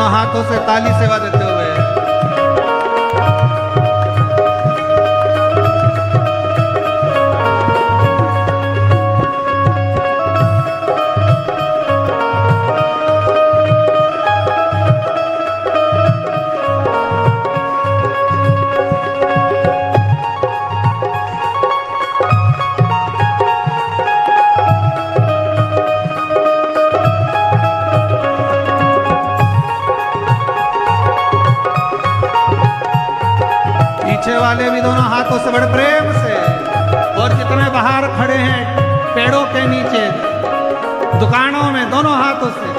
S1: दोनों हाथों से ताली सेवा देते हुए वाले भी दोनों हाथों से बड़े प्रेम से, और जितने बाहर खड़े हैं पेड़ों के नीचे दुकानों में दोनों हाथों से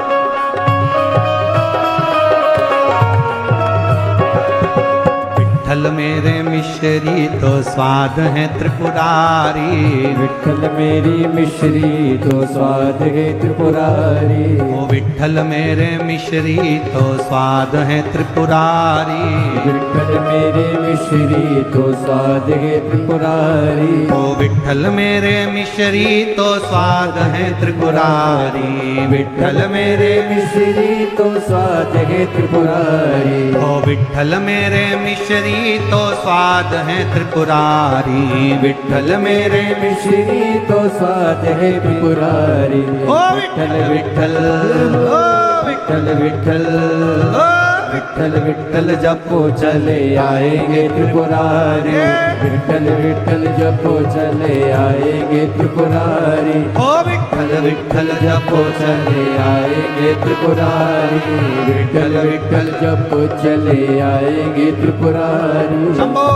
S1: विठ्ठल मेरे मिश्री तो स्वाद है त्रिपुरारी,
S2: विठ्ठल मेरी मिश्री तो स्वाद है त्रिपुरारी,
S1: ओ विठ्ठल मेरे मिश्री तो स्वाद है त्रिपुरारी,
S2: विठ्ठल मेरे मिश्री तो स्वाद है त्रिपुरारी,
S1: ओ विठ्ठल मेरे मिश्री तो स्वाद है त्रिपुरारी, विठ्ठल मेरे
S2: मिश्री तो स्वाद है त्रिपुरारी,
S1: ओ विठ्ठल मेरे मिश्री तो स्वाद है त्रिपुरारी, विठ्ठल मेरे
S2: मिश्री तो स्वाद है त्रिपुरारी,
S1: ओ विठ्ठल विठ्ठल ओ विठ्ठल विठ्ठल ओ
S2: विठ्ठल विठ्ठल जपो चले आएंगे त्रिपुरारी, विठ्ठल विठ्ठल जपो चले आएंगे त्रिपुरारी,
S1: ओ विठ्ठल विठ्ठल
S2: जपो चले आएंगे त्रिपुरारी, विठ्ठल विठ्ठल जपो चले आएंगे त्रिपुरारी।
S1: शंभो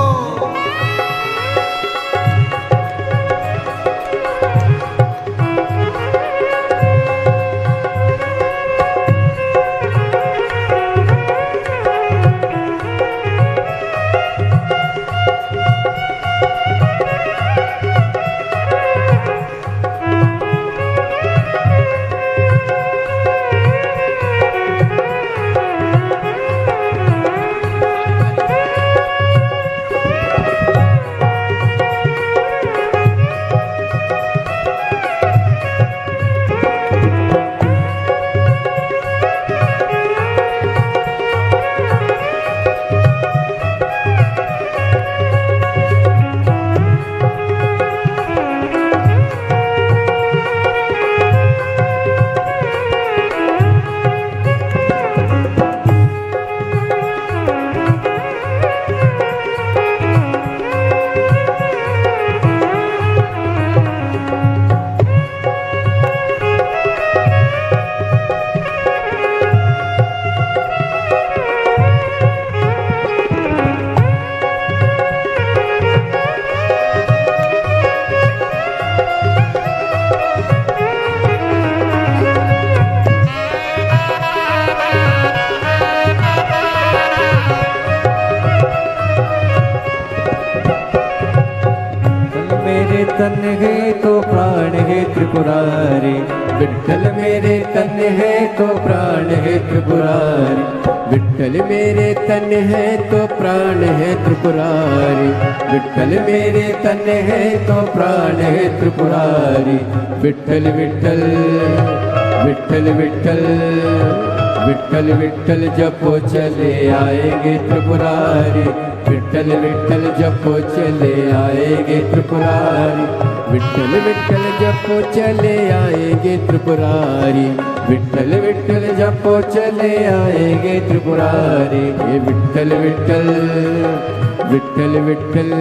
S2: तन है तो प्राण है त्रिपुरारी, विठ्ठल मेरे तन है तो प्राण है त्रिपुरारी, विठ्ठल मेरे तन है तो प्राण है त्रिपुरारी, विठ्ठल मेरे तन है तो प्राण है त्रिपुरारी, विठ्ठल विठ्ठल विठ्ठल विठ्ठल विठ्ठल विठ्ठल जपो चले आएंगे त्रिपुरारी, विठ्ठल विठ्ठल जपो चले आएंगे त्रिपुरारी, विठ्ठल विठ्ठल जपो चले आएंगे त्रिपुरारी, विठ्ठल विठ्ठल जपो चले आएंगे त्रिपुरारी, ये विठ्ठल विठ्ठल विठ्ठल विठ्ठल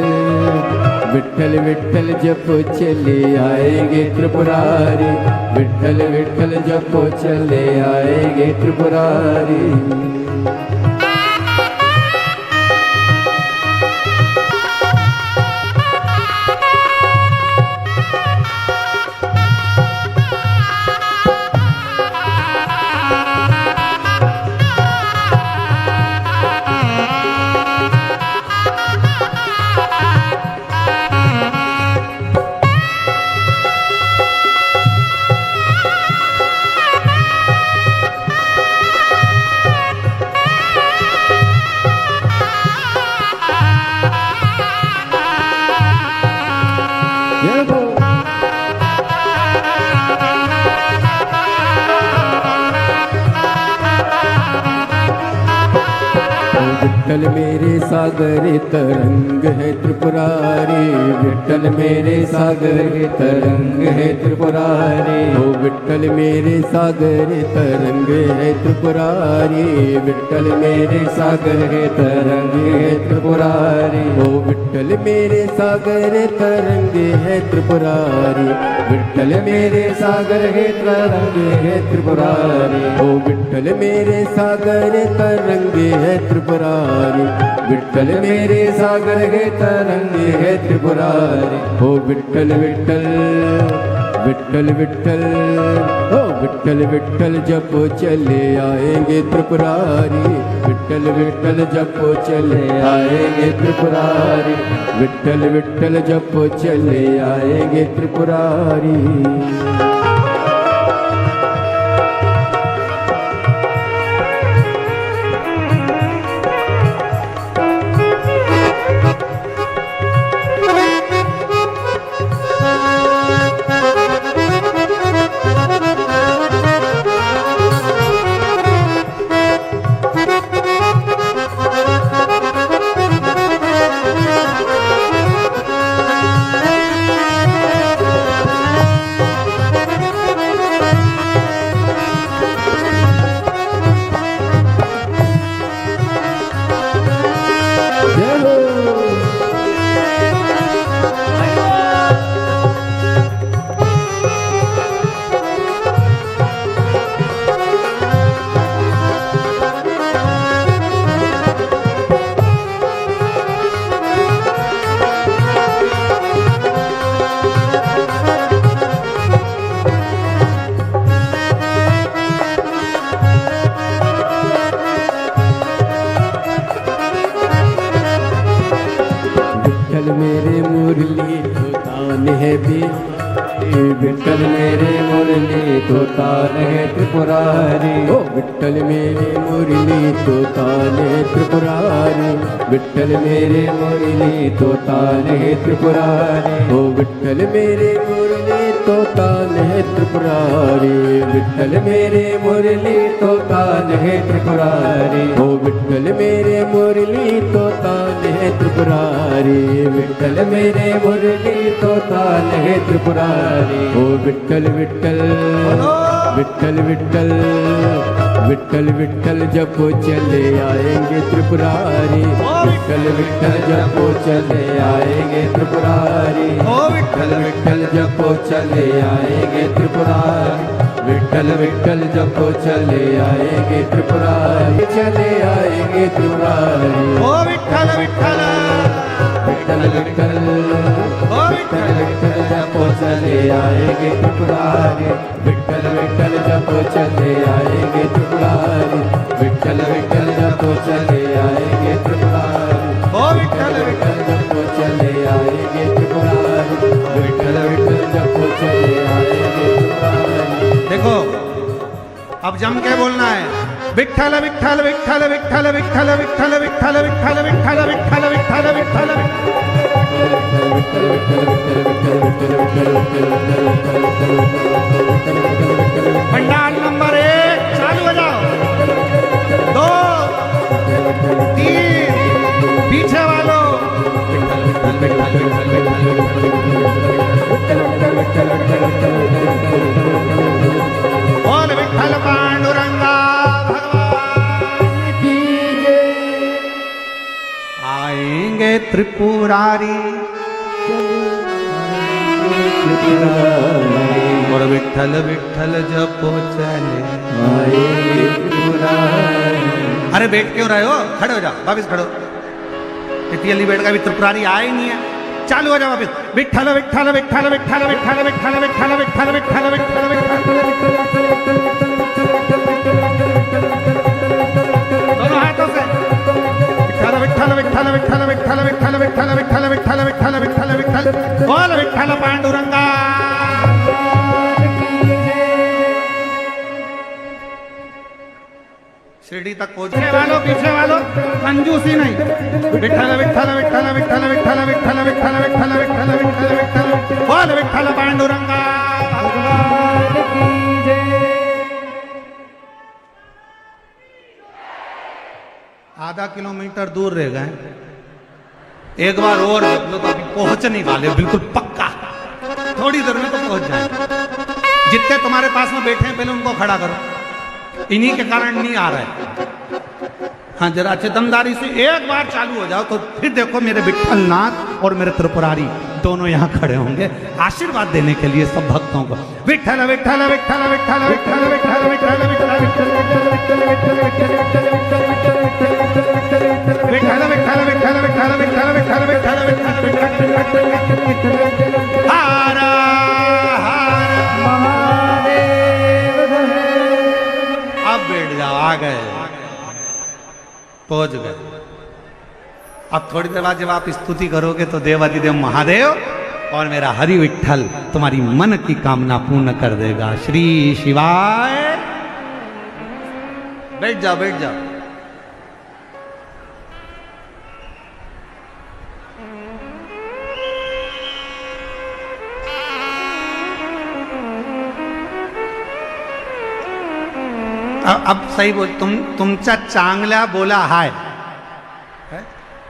S2: विठ्ठल विठ्ठल जपो चले आएंगे त्रिपुरारी, विठ्ठल विठ्ठल जपो चले आएंगे त्रिपुरारी। विठ्ठल मेरे सागर तरंग है त्रिपुरारी, विठ्ठल मेरे सागर तरंग है त्रिपुरारी, ओ विठ्ठल मेरे सागर तरंग है त्रिपुरारी, विठ्ठल मेरे सागर तरंग है त्रिपुरारी, ओ विठ्ठल मेरे सागर तरंग है त्रिपुरारी, विठ्ठल मेरे सागर है तरंग है त्रिपुरारी, ओ विठ्ठल मेरे सागर तरंग है त्रिपुरारी, विठ्ठल मेरे सागर है तरंग है त्रिपुरारी, ओ विठ्ठल विठ्ठल विठ्ठल विठ्ठल, ओ विठ्ठल विठ्ठल जपो चले आएंगे त्रिपुरारी, विठ्ठल विठ्ठल जपो चले आएंगे त्रिपुरारी, विठ्ठल विठ्ठल जपो चले आएंगे त्रिपुरारी। मेरे मुरली तो तान है विठ्ठल मेरे मुरली तो तान है त्रिपुरारी, ओ विठ्ठल मेरे मुरली तो तान है त्रिपुरारी, विठ्ठल मेरे मुरली तो तान है त्रिपुरारी, ओ विठ्ठल मेरे मुरली तो तान है त्रिपुरारी, विठ्ठल मेरे मुरली तो तान है त्रिपुरारी, ओ विठ्ठल मेरे मुरली तो तान है त्रिपुरारी, विठ्ठल मेरे मुरली तो तान है त्रिपुरारी, ओ विठ्ठल विठ्ठल विठ्ठल विठ्ठल विठ्ठल विठ्ठल जपो चले आएंगे त्रिपुरारी, विठ्ठल विठ्ठल जपो चले आएंगे त्रिपुरारी, ओ विठ्ठल विठ्ठल जपो चले आएंगे त्रिपुरारी, विठ्ठल विठ्ठल जपो चले आएंगे त्रिपुरारी, चले आएंगे त्रिपुरारी,
S3: ओ विठ्ठल विठ्ठल
S2: विठ्ठल विठ्ठल
S3: ओ
S2: विठ्ठल विठ्ठल जपो चले आएंगे त्रिपुरारी, विठ्ठल विठ्ठल जपो चले आएंगे त्रिपुरारी, विठ्ठल विठ्ठल जपो चले आएंगे त्रिपुरारी,
S3: ओ विठ्ठल
S2: विठ्ठल जपो चले आएंगे त्रिपुरारी, विठ्ठल विठ्ठल जपो चले आएंगे त्रिपुरारी।
S3: देखो अब जम के बोलना है, विठ्ठल विठ्ठल विठ्ठल विठ्ठल विठ्ठल विठ्ठल विठ्ठल विठ्ठल विठ्ठल विठ्ठल विठ्ठल विठ्ठल पंडाल नंबर 1 चालू हो जाओ, 2 3 पीछे वालों, बोल विठ्ठल पांडुरंगा भगवान की जय। आएंगे त्रिपुरारी और विठ्ठल विठ्ठल जपो चले
S2: आएंगे त्रिपुरारी।
S3: अरे बैठ क्यों रहे हो, खड़े हो जाओ, वापिस खड़ो। इतनी जल्दी बैठ का भी त्रिपुरारी आए ही नहीं है, चालू हो जाओ वापिस। विठ्ठल विठ्ठल विठ्ठल विठ्ठल विठ्ठल विठ्ठल विठ्ठल विठ्ठल विठ्ठल विठ्ठल दोनों हाथों से विठ्ठल विठ्ठल विठ्ठल विठ्ठल विठ्ठल विठ्ठल विठ्ठल विठ्ठल विठ्ठल विठ्ठल विठ्ठल बोल विठ्ठल पांडुरंगा। शिरडी तक पहुंचने वालों, पीछे वालों कंजूसी नहीं। विठ्ठल विठ्ठल विठ्ठल विठ्ठल विठ्ठल विठ्ठल विठ्ठल विठ्ठल विठ्ठल विठ्ठल विठ्ठल बोल विठ्ठल पांडुरंगा भगवान की जय। आधा किलोमीटर दूर रह गए, एक बार और देख लो तो अभी पहुंचने वाले हो, बिल्कुल पक्का, थोड़ी देर में तो पहुंच जाएंगे। जितने तुम्हारे पास में बैठे हैं पहले उनको खड़ा करो, इन्हीं के कारण नहीं आ रहा है। हाँ जरा अच्छे दमदारी से एक बार चालू हो जाओ तो फिर देखो मेरे विठ्ठलनाथ और मेरे त्रिपुरारी दोनों यहाँ खड़े होंगे आशीर्वाद देने के लिए सब भक्तों को। विठ्ठल विठ्ठल विठ्ठल विठ्ठल विठ्ठल विठ्ठल विठ्ठल विठ्ठल विठ्ठल विठ्ठल विठ्ठल विठ्ठल विठ्ठल विठ्ठल विठ्ठल विठ्ठल हर हर महादेव। अब बैठ जाओ, आ गए, पहुंच गए। अब थोड़ी देर बाद जब आप स्तुति करोगे तो देवादिदेव महादेव और मेरा हरि विठ्ठल तुम्हारी मन की कामना पूर्ण कर देगा। श्री शिवाय। बैठ जाओ, बैठ जाओ। अब सही बोल, तुमचा चांगला बोला हाय,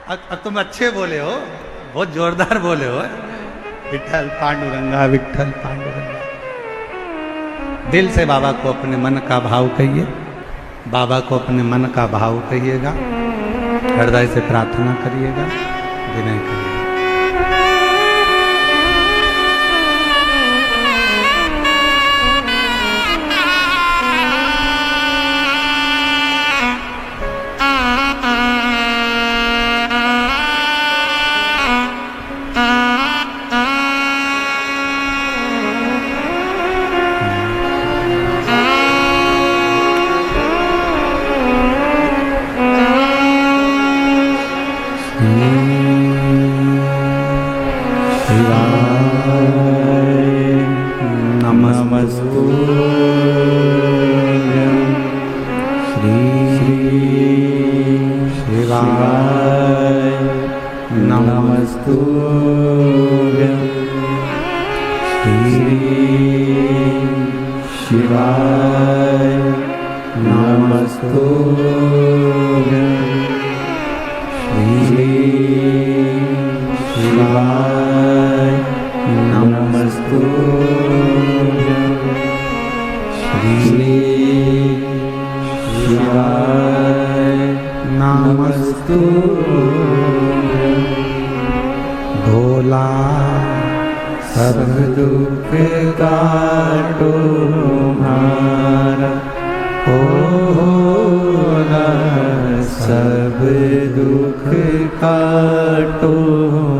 S3: अब तुम अच्छे बोले हो, बहुत जोरदार बोले हो। विठ्ठल पांडुरंगा, विठ्ठल पांडुरंगा। दिल से बाबा को अपने मन का भाव कहिए, बाबा को अपने मन का भाव कहिएगा, हृदय से प्रार्थना करिएगा, विनय करिएगा। भोला सब दुख काटो हमारा, भोला सब दुख काटो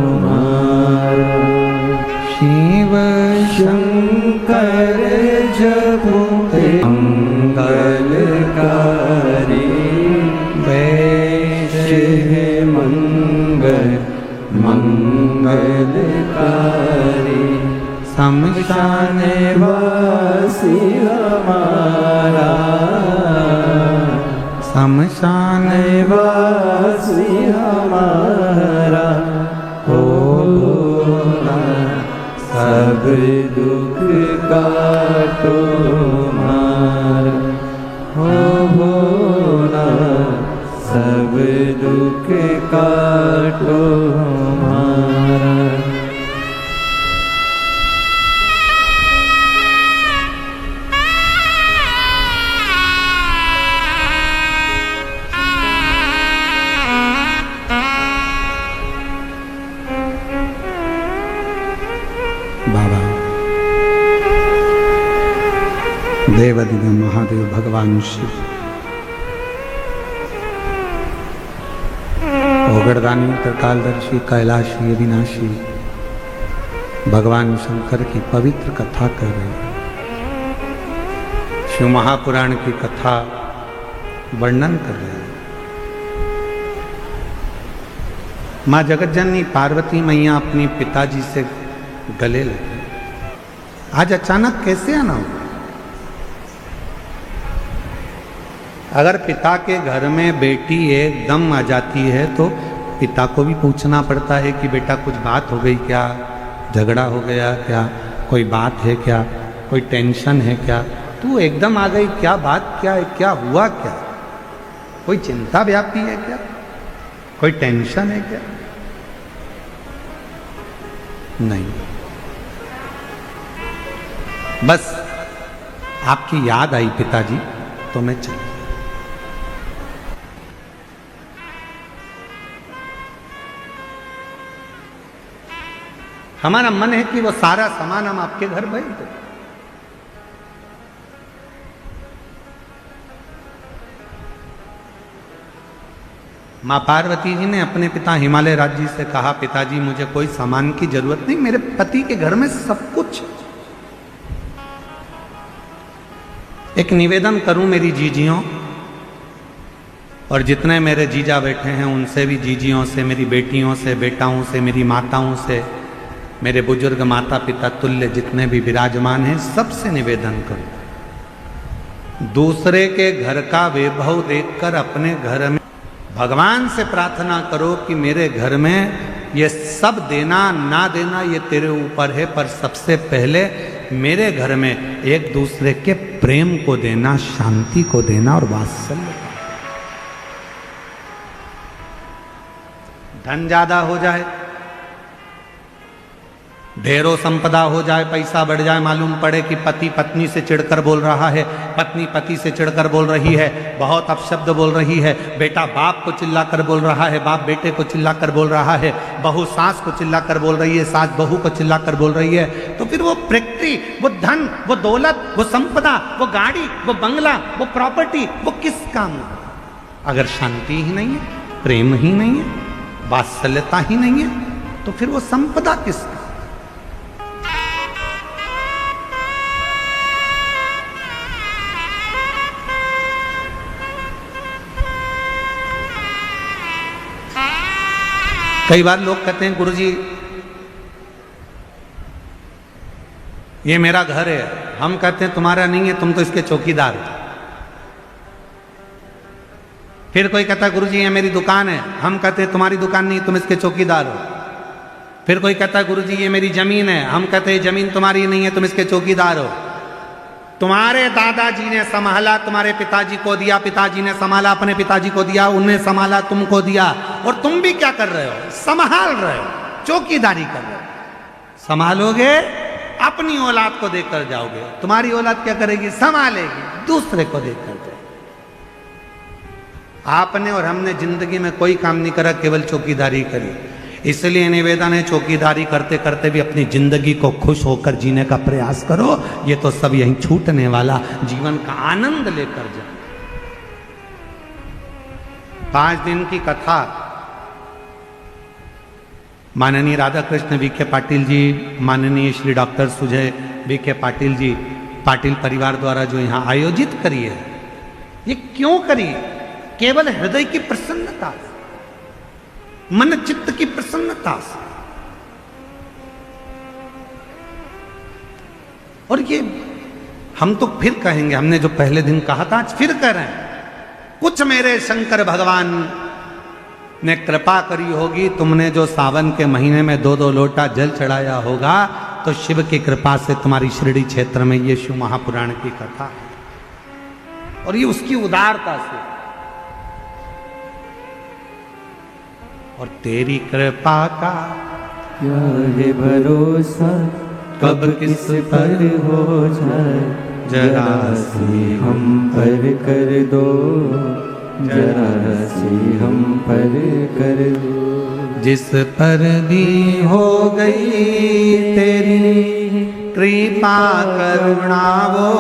S3: हमारा। शिव शंकर जपो मंगलकारी, वैश्य मंगल मंगलकारी। शमशान वासी हमारा, शमशान वासी हमारा, हो भोला सब दुख काटो हमारा, हो भोला सब दुख काटो हमारा। बाबा देवादिदेव महादेव भगवान शिव, ओगड़दानी त्रिकालदर्शी कैलाशी अविनाशी भगवान शंकर की पवित्र कथा कर रहे हैं। शिव महापुराण की कथा वर्णन कर रहे हैं। माँ जगतजननी पार्वती मैया अपने पिताजी से गले लगे। आज अचानक कैसे आना हुआ? अगर पिता के घर में बेटी एकदम आ जाती है तो पिता को भी पूछना पड़ता है कि बेटा कुछ बात हो गई क्या, झगड़ा हो गया क्या, कोई बात है क्या, कोई टेंशन है क्या, तू एकदम आ गई, क्या बात क्या है, क्या हुआ क्या?
S1: कोई चिंता व्यापी है क्या? कोई टेंशन है क्या? नहीं, बस आपकी याद आई पिताजी तो मैं चल। हमारा मन है कि वो सारा सामान हम आपके घर भेज दें। मां पार्वती जी ने अपने पिता हिमालय राज जी से कहा, पिताजी मुझे कोई सामान की जरूरत नहीं, मेरे पति के घर में सब कुछ। एक निवेदन करूं मेरी जीजियों, और जितने मेरे जीजा बैठे हैं उनसे भी, जीजियों से, मेरी बेटियों से, बेटाओं से, मेरी माताओं से, मेरे बुजुर्ग माता पिता तुल्य जितने भी विराजमान हैं, सबसे निवेदन करो, दूसरे के घर का वैभव देखकर अपने घर में भगवान से प्रार्थना करो कि मेरे घर में ये सब देना ना देना ये तेरे ऊपर है, पर सबसे पहले मेरे घर में एक दूसरे के प्रेम को देना, शांति को देना और वात्सल्य। धन ज्यादा हो जाए, ढेरों संपदा हो जाए, पैसा बढ़ जाए, मालूम पड़े कि पति पत्नी से चिढ़कर बोल रहा है, पत्नी पति से चिढ़कर बोल रही है, बहुत अपशब्द बोल रही है, बेटा बाप को चिल्लाकर बोल रहा है, बाप बेटे को चिल्लाकर बोल रहा है, बहू सास को चिल्लाकर बोल रही है, सास बहू को चिल्लाकर बोल रही है, तो फिर वो प्रैक्टी, वो धन, वो दौलत, वो संपदा, वो गाड़ी, वो बंगला, वो प्रॉपर्टी, वो किस काम का? अगर शांति ही नहीं है, प्रेम ही नहीं है, वात्सल्यता ही नहीं है, तो फिर वो संपदा किसकी? कई बार लोग कहते हैं गुरुजी ये मेरा घर है, हम कहते हैं तुम्हारा नहीं है, तुम तो इसके चौकीदार हो। फिर कोई कहता है गुरुजी ये मेरी दुकान है, हम कहते हैं तुम्हारी दुकान नहीं, तुम इसके चौकीदार हो। फिर कोई कहता है गुरुजी ये मेरी जमीन है, हम कहते हैं जमीन तुम्हारी नहीं है, तुम इसके चौकीदार हो। तुम्हारे दादाजी ने संभाला, तुम्हारे पिताजी को दिया, पिताजी ने संभाला, अपने पिताजी को दिया, उन्हें संभाला, तुमको दिया, और तुम भी क्या कर रहे हो? संभाल रहे हो, चौकीदारी कर रहे हो। संभालोगे, अपनी औलाद को देकर जाओगे, तुम्हारी औलाद क्या करेगी? संभालेगी, दूसरे को देकर जाएगी। आपने और हमने जिंदगी में कोई काम नहीं करा, केवल चौकीदारी करी। इसलिए निवेदन है, चौकीदारी करते करते भी अपनी जिंदगी को खुश होकर जीने का प्रयास करो। ये तो सब यहीं छूटने वाला, जीवन का आनंद लेकर जाओ। 5 दिन की कथा माननीय राधा कृष्ण वीके पाटिल जी, माननीय श्री डॉक्टर सुजय वीके पाटिल जी, पाटिल परिवार द्वारा जो यहाँ आयोजित करी है, ये क्यों करी? केवल हृदय की प्रसन्नता, मन चित्त की प्रसन्नता से। और ये हम तो फिर कहेंगे, हमने जो पहले दिन कहा था आज फिर कह रहे हैं, कुछ मेरे शंकर भगवान ने कृपा करी होगी, तुमने जो सावन के महीने में 2-2 लोटा जल चढ़ाया होगा, तो शिव की कृपा से तुम्हारी शिरडी क्षेत्र में ये शिव महापुराण की कथा है। और ये उसकी उदारता से, और तेरी कृपा का
S2: क्या है भरोसा, कब किस पर हो जाए, जरा सी हम पर कर दो, जरा सी हम पर कर दो।
S1: जिस पर भी हो गई तेरी कृपा करुणा, वो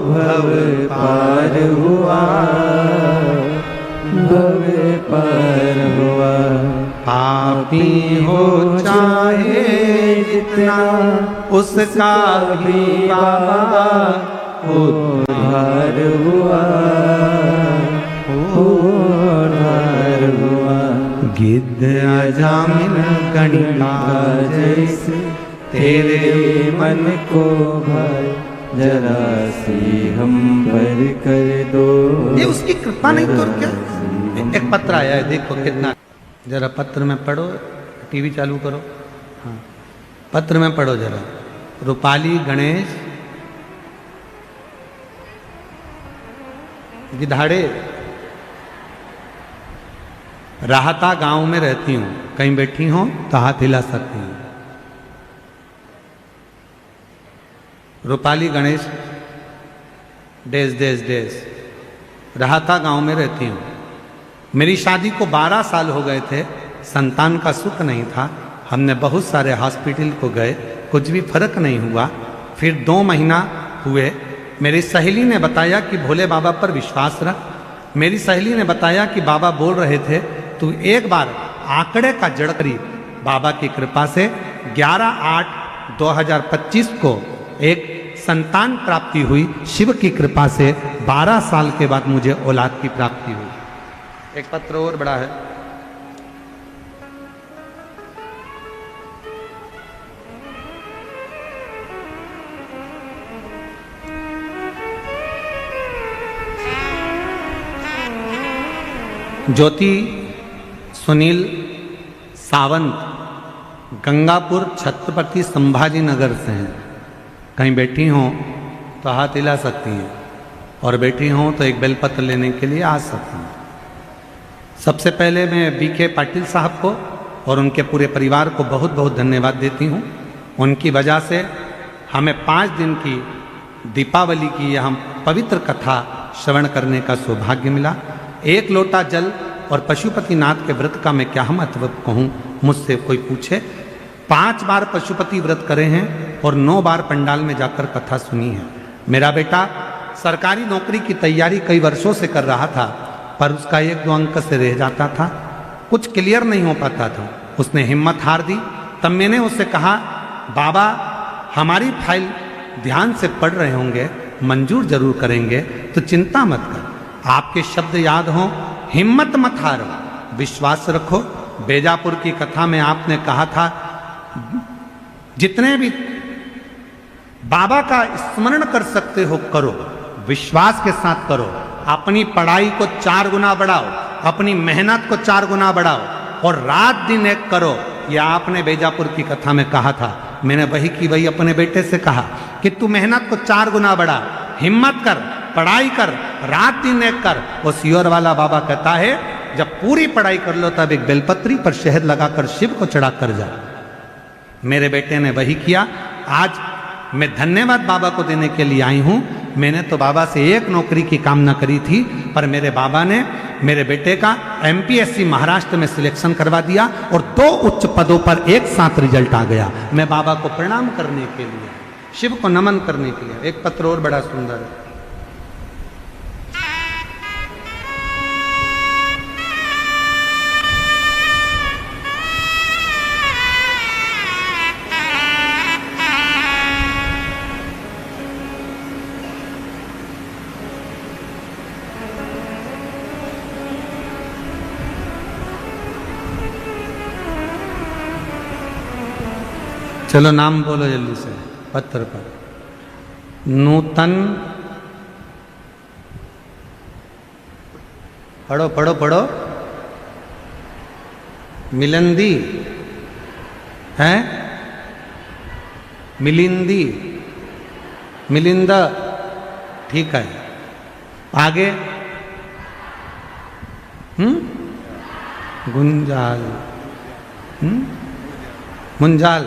S2: भव पार हुआ, भव पार हुआ।
S1: पापी हो चाहे जितना, उसका भी बाबा
S2: उद्धार हुआ, उद्धार हुआ।
S1: गिद्ध अजामिन कणिका
S2: जैसे तेरे मन को भाई, जरा सी हम पर कर दो।
S1: ये उसकी कृपा नहीं तो क्या? एक पत्र आया है, देखो कितना, जरा पत्र में पढ़ो, टीवी चालू करो, हाँ पत्र में पढ़ो जरा। रूपाली गणेश गिधाड़े, राहता गांव में रहती हूँ, कहीं बैठी हो तो हाथ हिला सकती हूँ। रूपाली गणेश डेस डेस डेस, राहता गांव में रहती हूँ। मेरी शादी को 12 साल हो गए थे, संतान का सुख नहीं था। हमने बहुत सारे हॉस्पिटल को गए, कुछ भी फर्क नहीं हुआ। फिर 2 महीना हुए, मेरी सहेली ने बताया कि भोले बाबा पर विश्वास रख। मेरी सहेली ने बताया कि बाबा बोल रहे थे तू एक बार आंकड़े का जड़ करी। बाबा की कृपा से 11/8/2025 को एक संतान प्राप्ति हुई। शिव की कृपा से 12 साल के बाद मुझे औलाद की प्राप्ति हुई। एक पत्र और बड़ा है। ज्योति सुनील सावंत गंगापुर छत्रपति संभाजी नगर से हैं। कहीं बैठी हों तो हाथ हिला सकती हैं, और बैठी हों तो एक बेलपत्र लेने के लिए आ सकती हैं। सबसे पहले मैं बीके पाटिल साहब को और उनके पूरे परिवार को बहुत बहुत धन्यवाद देती हूँ। उनकी वजह से हमें 5 दिन की दीपावली की यह पवित्र कथा श्रवण करने का सौभाग्य मिला। 1 लोटा जल और पशुपतिनाथ के व्रत का मैं क्या महत्व कहूँ, मुझसे कोई पूछे। 5 बार पशुपति व्रत करे हैं और 9 बार पंडाल में जाकर कथा सुनी है। मेरा बेटा सरकारी नौकरी की तैयारी कई वर्षों से कर रहा था, पर उसका 1-2 अंक से रह जाता था, कुछ क्लियर नहीं हो पाता था। उसने हिम्मत हार दी। तब मैंने उससे कहा, बाबा हमारी फाइल ध्यान से पढ़ रहे होंगे, मंजूर जरूर करेंगे, तो चिंता मत कर। आपके शब्द याद हों, हिम्मत मत हारो, विश्वास रखो। बेजापुर की कथा में आपने कहा था, जितने भी बाबा का स्मरण कर सकते हो करो, विश्वास के साथ करो। अपनी पढ़ाई को 4 गुना बढ़ाओ, अपनी मेहनत को 4 गुना बढ़ाओ, और रात दिन एक करो। यह आपने बेजापुर की कथा में कहा था। मैंने वही की वही अपने बेटे से कहा कि तू मेहनत को 4 गुना बढ़ा, हिम्मत कर, पढ़ाई कर, रात दिन एक कर। वो सियोर वाला बाबा कहता है, जब पूरी पढ़ाई कर लो तब एक बेलपत्री पर शहद लगाकर शिव को चढ़ा कर जा। मेरे बेटे ने वही किया। आज मैं धन्यवाद बाबा को देने के लिए आई हूँ। मैंने तो बाबा से 1 नौकरी की कामना करी थी, पर मेरे बाबा ने मेरे बेटे का MPSC महाराष्ट्र में सिलेक्शन करवा दिया और 2 उच्च पदों पर एक साथ रिजल्ट आ गया। मैं बाबा को प्रणाम करने के लिए, शिव को नमन करने के लिए। एक पत्र और बड़ा सुंदर है। चलो नाम बोलो जल्दी से पत्र पर। नूतन, पढ़ो पढ़ो पढ़ो। मिलंदी है, मिलिंदी, मिलिंदा, ठीक है। आगे गुंजाल, मुंजाल,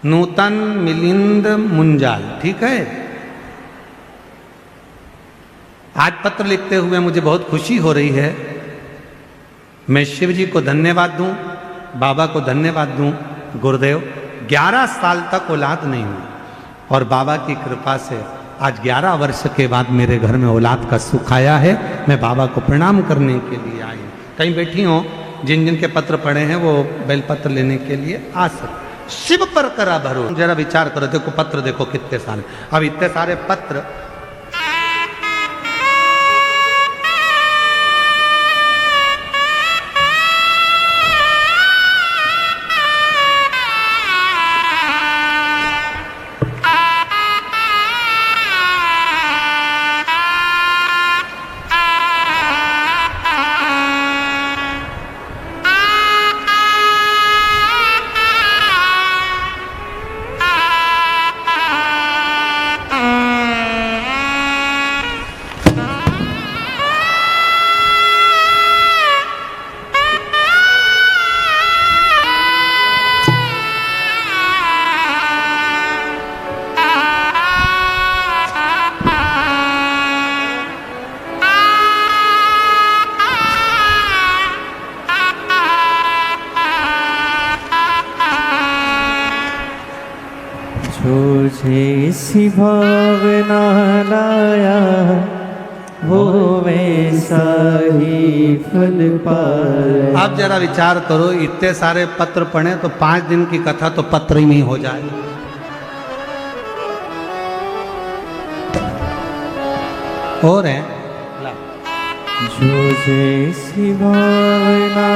S1: नूतन मिलिंद मुंजाल, ठीक है। आज पत्र लिखते हुए मुझे बहुत खुशी हो रही है। मैं शिव जी को धन्यवाद दूं, बाबा को धन्यवाद दूं। गुरुदेव 11 साल तक औलाद नहीं हुई, और बाबा की कृपा से आज 11 वर्ष के बाद मेरे घर में औलाद का सुख आया है। मैं बाबा को प्रणाम करने के लिए आई हूँ। कहीं बैठी हो, जिन जिन के पत्र पढ़े हैं वो बेलपत्र लेने के लिए आ सकते। शिव पर करा भरोसा। जरा विचार करो, देखो पत्र देखो कितने सारे। अब इतने सारे पत्र
S2: जैसी भावना लाया वो वैसा ही फल पाया।
S1: आप जरा विचार करो, इतने सारे पत्र पढ़े तो 5 दिन की कथा तो पत्र ही नहीं हो जाए। और है
S2: जो जैसी भावना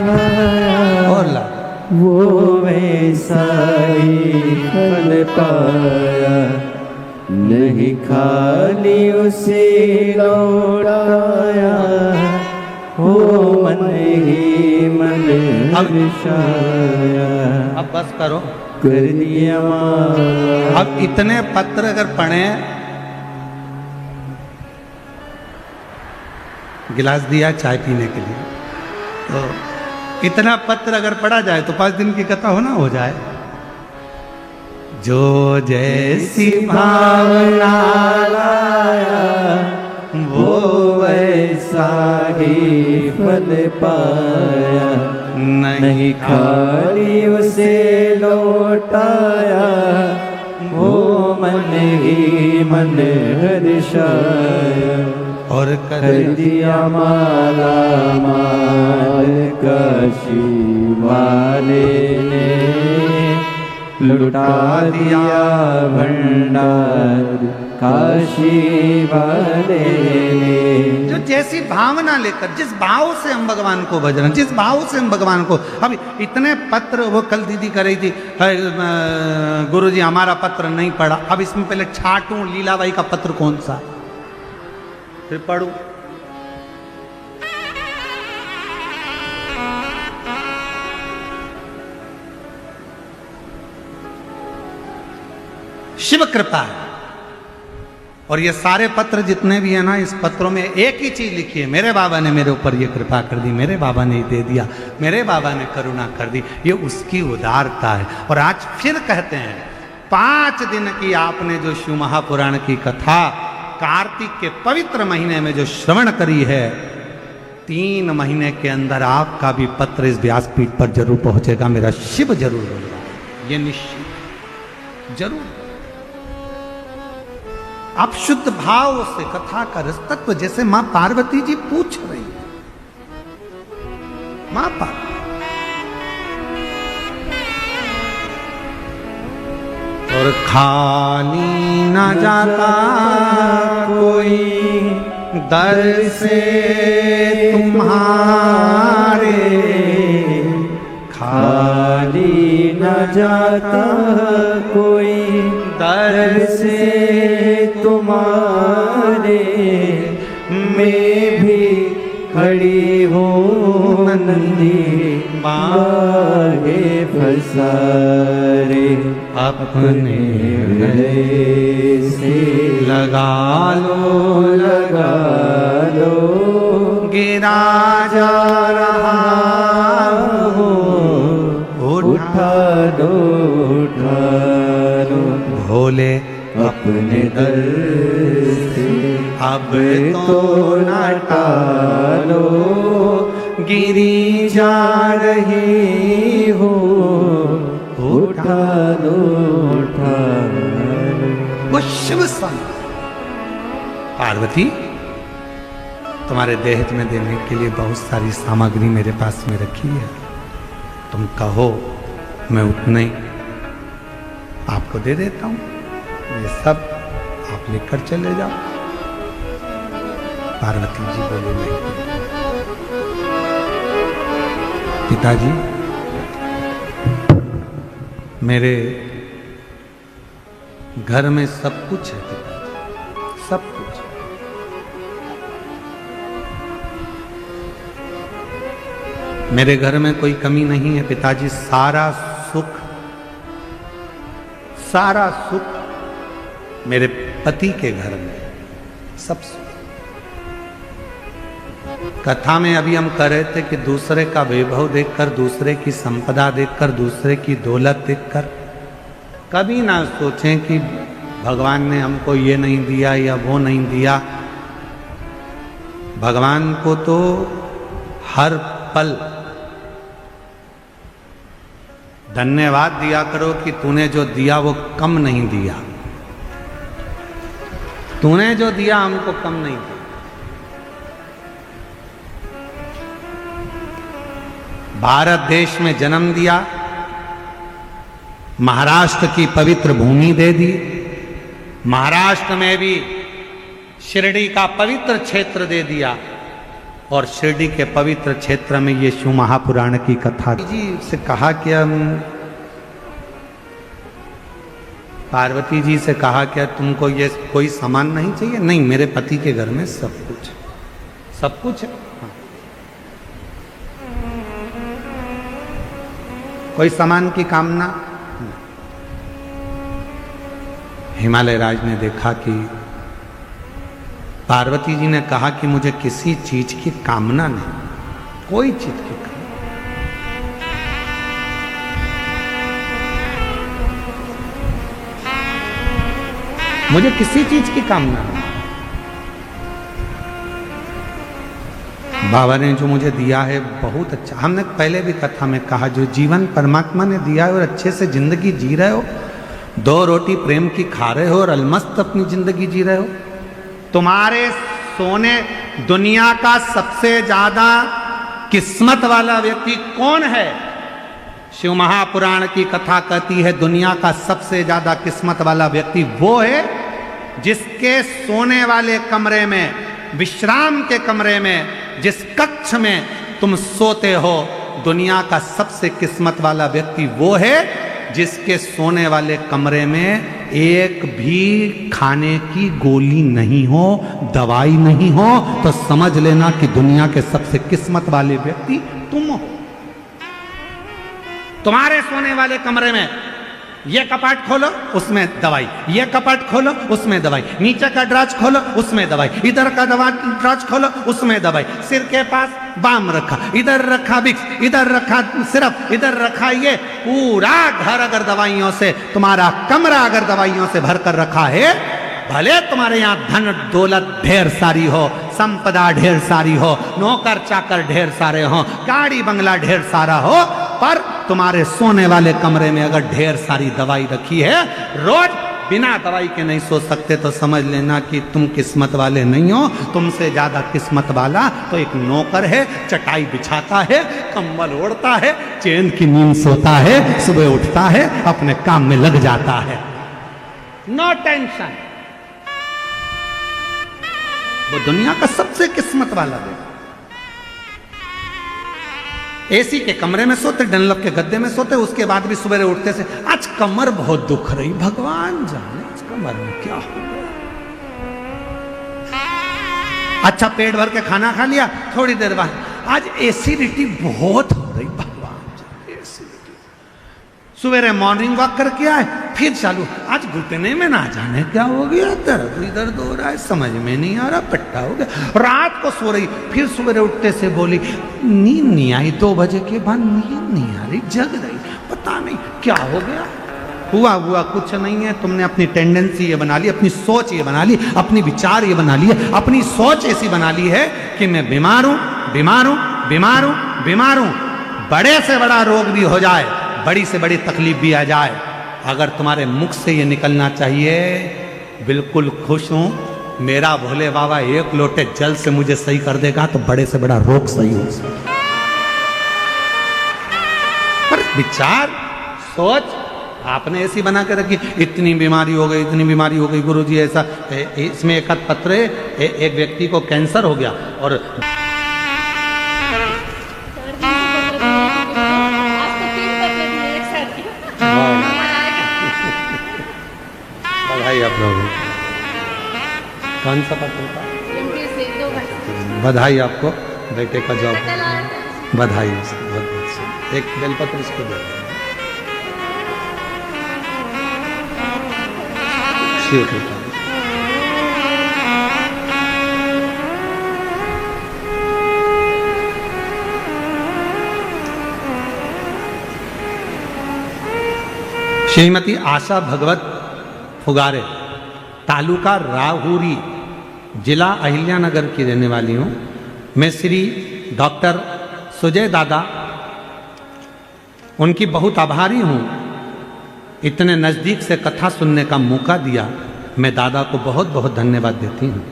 S2: लाया
S1: और ला
S2: वो वैसा ही फल पाया। नहीं खाली उसे लौटाया हो मन ही मन हर्षाया।
S1: अब बस करो,
S2: कर दिया माला।
S1: अब इतने पत्र अगर पढ़े, गिलास दिया चाय पीने के लिए, तो इतना पत्र अगर पढ़ा जाए तो 5 दिन की कथा होना हो जाए। जो जैसी भावना लाया
S2: वो वैसा ही फल पाया। नहीं खाली उसे लौटाया वो मन ही मन हर्षाया।
S1: और
S2: कर दिया माला माल काशी वाले ने, लुटा दिया भंडार काशी वाले ने।
S1: जो जैसी भावना लेकर, जिस भाव से हम भगवान को भज रहे हैं, जिस भाव से हम भगवान को, अभी इतने पत्र, वो कल दीदी कर रही थी, गुरुजी हमारा पत्र नहीं पढ़ा। अब इसमें पहले छाटूं लीलाबाई का पत्र कौन सा, फिर पढ़ूं। शिव कृपा है। और ये सारे पत्र जितने भी है ना, इस पत्रों में एक ही चीज लिखी है, मेरे बाबा ने मेरे ऊपर ये कृपा कर दी, मेरे बाबा ने दे दिया, मेरे बाबा ने करुणा कर दी। ये उसकी उदारता है। और आज फिर कहते हैं, 5 दिन की आपने जो शिव महापुराण की कथा कार्तिक के पवित्र महीने में जो श्रवण करी है, 3 महीने के अंदर आपका भी पत्र इस व्यासपीठ पर जरूर पहुंचेगा, मेरा शिव जरूर होगा, ये निश्चित जरूर। आप शुद्ध भाव से कथा का रस तत्व, जैसे मां पार्वती जी पूछ रही, मां पार्वती और खाली न जाता कोई दर से तुम्हारे,
S2: खाली न जाता कोई दर से तुम्हारे। मैं भी खड़ी हूँ नंदी बागे फसारे, अपने गले से
S1: लगा
S2: लगा लो,
S1: गिरा जा रहा हो,
S2: उठा दो उठा लो।
S1: भोले
S2: अपने दर से
S1: अब
S2: तो न टालो,
S1: गिरी जा
S2: रही हो, उठा लो उठा लो।
S1: वो शिव संत पार्वती, तुम्हारे देह में देने के लिए बहुत सारी सामग्री मेरे पास में रखी है, तुम कहो मैं उतने आपको दे देता हूं, ये सब आप लेकर चले जाओ। पार्वती जी बोले नहीं। पिताजी, मेरे घर में सब कुछ है पिताजी, सब कुछ। मेरे घर में कोई कमी नहीं है पिताजी, सारा सुख मेरे पति के घर में, सब सुख। कथा में अभी हम कह रहे थे कि दूसरे का वैभव देखकर, दूसरे की संपदा देखकर, दूसरे की दौलत देखकर कभी ना सोचें कि भगवान ने हमको ये नहीं दिया या वो नहीं दिया। भगवान को तो हर पल धन्यवाद दिया करो कि तूने जो दिया वो कम नहीं दिया। तूने जो दिया हमको कम नहीं दिया। भारत देश में जन्म दिया, महाराष्ट्र की पवित्र भूमि दे दी, महाराष्ट्र में भी शिरडी का पवित्र क्षेत्र दे दिया, और शिरडी के पवित्र क्षेत्र में ये शिव महापुराण की कथा जी से कहा कि पार्वती जी से कहा क्या तुमको ये कोई सामान नहीं चाहिए? नहीं, मेरे पति के घर में सब कुछ है, सब कुछ है। हाँ। कोई सामान की कामना? हिमालय राज ने देखा कि पार्वती जी ने कहा कि मुझे किसी चीज की कामना नहीं, कोई चीज की कामना। मुझे किसी चीज की कामना नहीं। बाबा ने जो मुझे दिया है बहुत अच्छा। हमने पहले भी कथा में कहा, जो जीवन परमात्मा ने दिया है और अच्छे से जिंदगी जी रहे हो, 2 रोटी प्रेम की खा रहे हो और अलमस्त अपनी जिंदगी जी रहे हो। तुम्हारे सोने दुनिया का सबसे ज्यादा किस्मत वाला व्यक्ति कौन है? शिव महापुराण की कथा कहती है दुनिया का सबसे ज्यादा किस्मत वाला व्यक्ति वो है जिसके सोने वाले कमरे में, विश्राम के कमरे में, जिस कक्ष में तुम सोते हो, दुनिया का सबसे किस्मत वाला व्यक्ति वो है जिसके सोने वाले कमरे में एक भी खाने की गोली नहीं हो, दवाई नहीं हो, तो समझ लेना कि दुनिया के सबसे किस्मत वाले व्यक्ति तुम हो। तुम्हारे सोने वाले कमरे में ये कपाट खोलो उसमें दवाई, ये कपाट खोलो उसमें दवाई, नीचे का ड्राज खोलो उसमें दवाई, इधर का ड्राज खोलो उसमें दवाई, सिर के पास बाम रखा, इधर रखा विक्स, इधर रखा सिरप, इधर रखा ये, पूरा घर अगर दवाइयों से, तुम्हारा कमरा अगर दवाइयों से भर कर रखा है, भले तुम्हारे यहाँ धन दौलत ढेर सारी हो, संपदा ढेर सारी हो, नौकर चाकर ढेर सारे हो, गाड़ी बंगला ढेर सारा हो, पर तुम्हारे सोने वाले कमरे में अगर ढेर सारी दवाई रखी है, रोज बिना दवाई के नहीं सो सकते, तो समझ लेना कि तुम किस्मत वाले नहीं हो। तुमसे ज्यादा किस्मत वाला तो एक नौकर है, चटाई बिछाता है, कंबल ओढ़ता है, चैन की नींद सोता है, सुबह उठता है, अपने काम में लग जाता है, नो टेंशन। वो दुनिया का सबसे किस्मत वाला है। एसी के कमरे में सोते, डनलप के गद्दे में सोते, उसके बाद भी सुबह उठते से आज कमर बहुत दुख रही, भगवान जाने इस कमर में क्या हो गया। अच्छा पेट भर के खाना खा लिया, थोड़ी देर बाद आज एसिडिटी बहुत हो रही, भगवान जाने एसिडिटी। सुबह मॉर्निंग वॉक करके आए, फिर चालू, आज घुटने में ना जाने क्या हो गया, दर्द हो रहा है, समझ में नहीं आ रहा, पट्टा हो गया। रात को सो रही, फिर सुबह उठते से बोली नींद नहीं आई, 2 बजे के बाद नींद नहीं आ रही, जग रही, पता नहीं क्या हो गया। हुआ कुछ नहीं है, तुमने अपनी टेंडेंसी ये बना ली, अपनी सोच ये बना ली, अपनी विचार ये बना ली है, अपनी सोच ऐसी बना ली है कि मैं बीमार हूं, बीमार हूं, बीमार हूं, बीमार हूं। बड़े से बड़ा रोग भी हो जाए, बड़ी से बड़ी तकलीफ भी आ जाए, अगर तुम्हारे मुख से ये निकलना चाहिए बिल्कुल खुश हूं, मेरा भोले बाबा 1 लोटे जल से मुझे सही कर देगा, तो बड़े से बड़ा रोग सही हो सकता। पर विचार सोच आपने ऐसी बना के रखी, इतनी बीमारी हो गई, इतनी बीमारी हो गई, गुरुजी ऐसा, इसमें एक पत्र है, एक व्यक्ति को कैंसर हो गया और बधाई आप लोगों को। कौन सा पत्र था? बधाई आपको, बेटे का जॉब, बधाई उसको, एक बेलपत्र इसको दे, शिव कृपा। श्रीमती आशा भगवत फुगारे, तालुका राहुरी, जिला अहिल्यानगर की रहने वाली हूँ। मैं श्री डॉक्टर सुजय दादा, उनकी बहुत आभारी हूँ, इतने नज़दीक से कथा सुनने का मौका दिया। मैं दादा को बहुत बहुत धन्यवाद देती हूँ।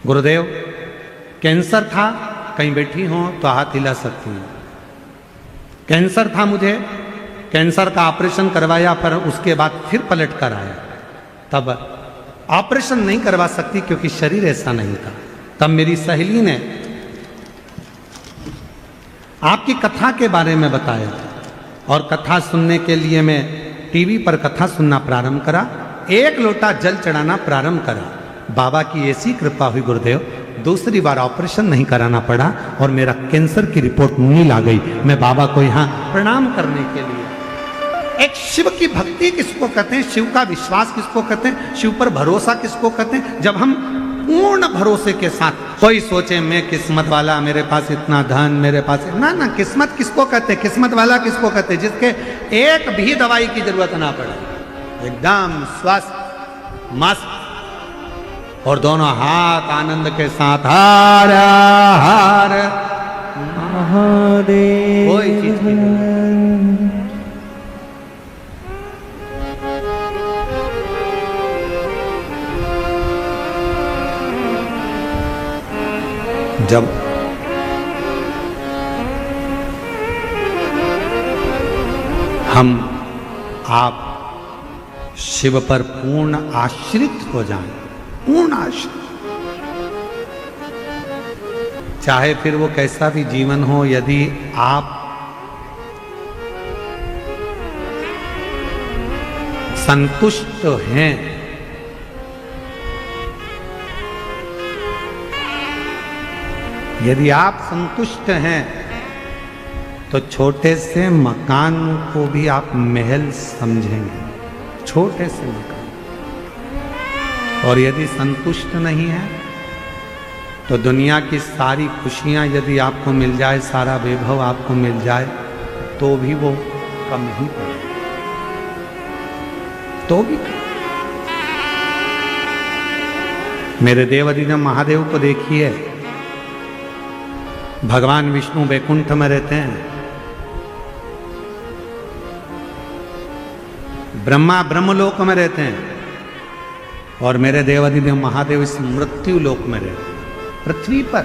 S1: गुरुदेव, कैंसर था, कहीं बैठी हो तो हाथ हिला सकती हूँ। कैंसर था मुझे, कैंसर का ऑपरेशन करवाया, पर उसके बाद फिर पलट कर आया। तब ऑपरेशन नहीं करवा सकती क्योंकि शरीर ऐसा नहीं था। तब मेरी सहेली ने आपकी कथा के बारे में बताया और कथा सुनने के लिए मैं टीवी पर कथा सुनना प्रारंभ करा, 1 लोटा जल चढ़ाना प्रारंभ करा। बाबा की ऐसी कृपा हुई गुरुदेव, दूसरी बार ऑपरेशन नहीं कराना पड़ा और मेरा कैंसर की रिपोर्ट नील आ गई। मैं बाबा को यहाँ प्रणाम करने के लिए, एक शिव की भक्ति किसको कहते हैं, शिव का विश्वास किसको कहते हैं, शिव पर भरोसा किसको कहते हैं, जब हम पूर्ण भरोसे के साथ, कोई सोचे मैं किस्मत वाला, मेरे पास इतना धन, मेरे पास ना, किस्मत किसको कहते हैं, किस्मत वाला किसको कहते हैं, जिसके एक भी दवाई की जरूरत ना पड़े, एकदम स्वस्थ मस्त, और दोनों हाथ आनंद के साथ हर हर
S2: महादेव।
S1: कोई चीज की जब हम आप शिव पर पूर्ण आश्रित हो जाएं, पूर्ण आश्रित, चाहे फिर वो कैसा भी जीवन हो, यदि आप संतुष्ट हैं, यदि आप संतुष्ट हैं तो छोटे से मकान को भी आप महल समझेंगे, छोटे से मकान। और यदि संतुष्ट नहीं है तो दुनिया की सारी खुशियां यदि आपको मिल जाए, सारा वैभव आपको मिल जाए, तो भी वो कम ही पड़े, तो भी कम। मेरे देवाधिदेव महादेव को देखिए, भगवान विष्णु वैकुंठ में रहते हैं, ब्रह्मा ब्रह्मलोक में रहते हैं, और मेरे देवाधिदेव महादेव इस मृत्यु लोक में रहते हैं, पृथ्वी पर।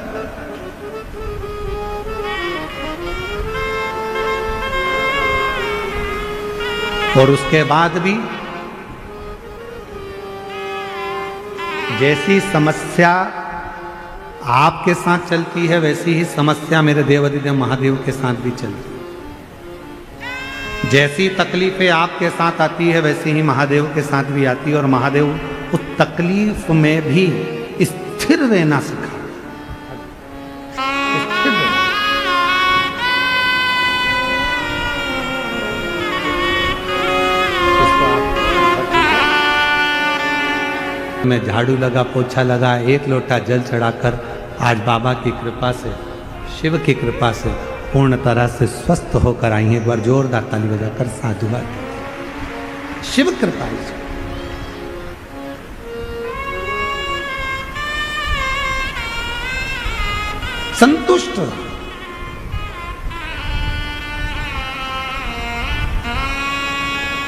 S1: और उसके बाद भी जैसी समस्या आपके साथ चलती है, वैसी ही समस्या मेरे देवाधिदेव महादेव के साथ भी चलती है। जैसी तकलीफें आपके साथ आती है, वैसी ही महादेव के साथ भी आती है, और महादेव उस तकलीफ में भी स्थिर रहना सिखा, स्थिर रहना। मैं झाड़ू लगा, पोछा लगा, 1 लोटा जल चढ़ाकर आज बाबा की कृपा से, शिव की कृपा से पूर्ण तरह से स्वस्थ होकर आई हैं। एक बार जोरदार ताली बजाकर साधुवाद। शिव कृपा है। संतुष्ट रहो।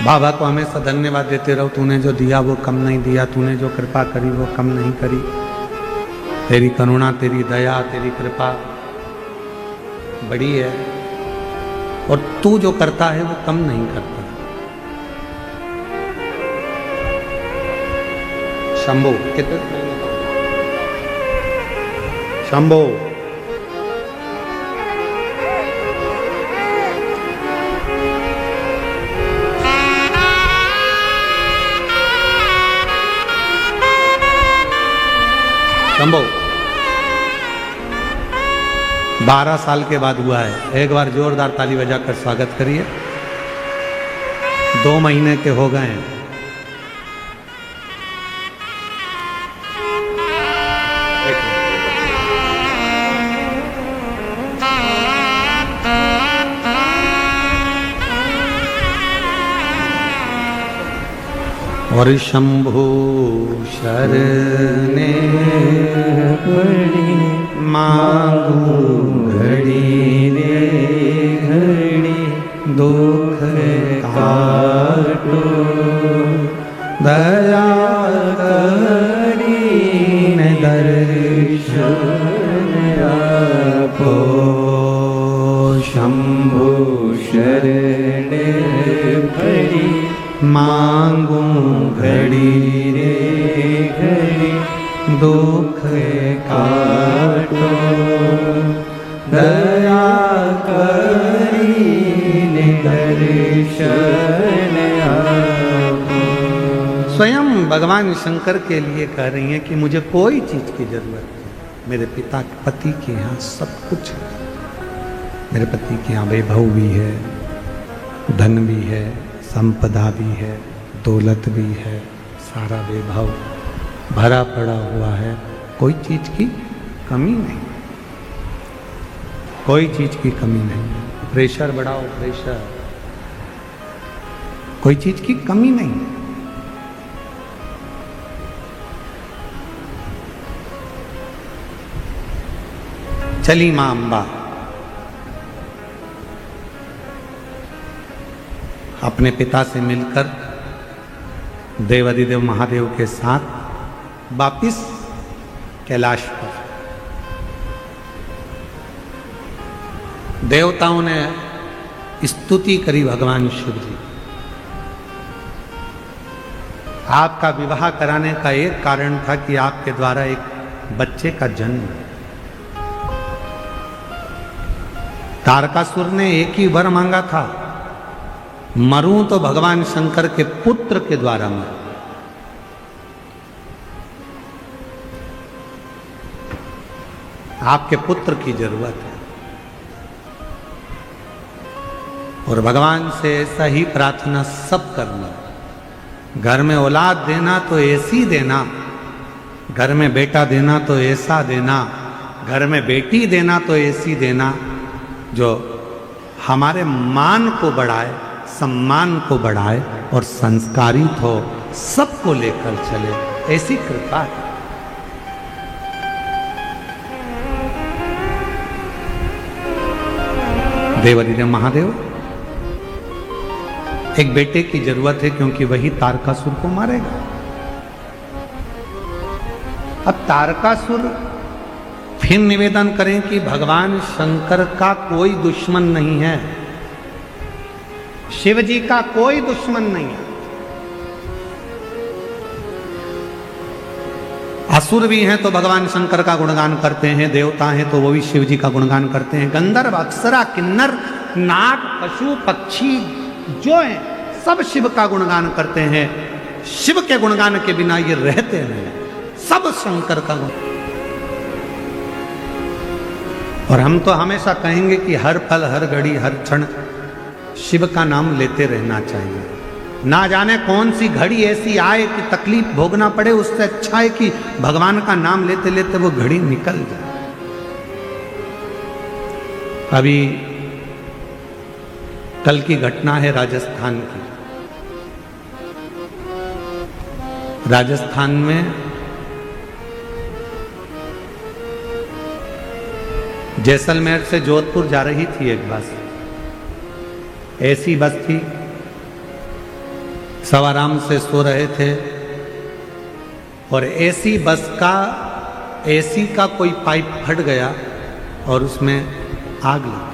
S1: बाबा को हमेशा धन्यवाद देते रहो, तूने जो दिया वो कम नहीं दिया, तूने जो कृपा करी वो कम नहीं करी, तेरी करुणा, तेरी दया, तेरी कृपा बड़ी है, और तू जो करता है वो कम नहीं करता। शंभो, कितने शंभो, शंभो 12 साल के बाद हुआ है। एक बार जोरदार ताली बजाकर स्वागत करिए। 2 महीने के हो गए हैं। और शंभु शरणे
S2: पड़ी
S1: मांगू घड़ी रे
S2: घड़ी
S1: दुख काटो दया
S2: शंभु शरण खड़ी
S1: मांगू
S2: घड़ी रे घड़ी
S1: दुख
S2: काटो दया करी दर्शन आपो।
S1: स्वयं भगवान शंकर के लिए कह रही हैं कि मुझे कोई चीज की जरूरत नहीं। मेरे पिता पति के यहाँ सब कुछ है। मेरे पति के यहाँ वैभव भी है, धन भी है, संपदा भी है, दौलत भी है, सारा वैभव भरा पड़ा हुआ है। कोई चीज की कमी नहीं, कोई चीज की कमी नहीं। प्रेशर बढ़ाओ, प्रेशर, कोई चीज की कमी नहीं। चली मां अंबा अपने पिता से मिलकर देवाधिदेव महादेव के साथ वापिस कैलाश पर। देवताओं ने स्तुति करी भगवान शिव जी। आपका विवाह कराने का एक कारण था कि आपके द्वारा एक बच्चे का जन्म। तारकासुर ने एक ही वर मांगा था, मरूं तो भगवान शंकर के पुत्र के द्वारा मरूं। आपके पुत्र की जरूरत है और भगवान से ऐसा ही प्रार्थना सब करना। घर में औलाद देना तो ऐसी देना, घर में बेटा देना तो ऐसा देना, घर में बेटी देना तो ऐसी देना जो हमारे मान को बढ़ाए, सम्मान को बढ़ाए और संस्कारित हो, सबको लेकर चले, ऐसी कृपा है। देवाधिदेव महादेव एक बेटे की जरूरत है क्योंकि वही तारकासुर को मारेगा। अब तारकासुर फिर निवेदन करें कि भगवान शंकर का कोई दुश्मन नहीं है, शिव जी का कोई दुश्मन नहीं है। असुर भी हैं तो भगवान शंकर का गुणगान करते हैं, देवता हैं तो वो भी शिव जी का गुणगान करते हैं। गंधर्व, अप्सरा, किन्नर, नाग, पशु, पक्षी जो हैं सब शिव का गुणगान करते हैं। शिव के गुणगान के बिना ये रहते नहीं, सब शंकर का गुण। और हम तो हमेशा कहेंगे कि हर पल, हर घड़ी, हर क्षण शिव का नाम लेते रहना चाहिए। ना जाने कौन सी घड़ी ऐसी आए कि तकलीफ भोगना पड़े, उससे अच्छा है कि भगवान का नाम लेते लेते वो घड़ी निकल जाए। अभी कल की घटना है राजस्थान की। राजस्थान में जैसलमेर से जोधपुर जा रही थी एक बस, ऐसी बस थी, सब आराम से सो रहे थे और एसी बस का एसी का कोई पाइप फट गया और उसमें आग लग गई।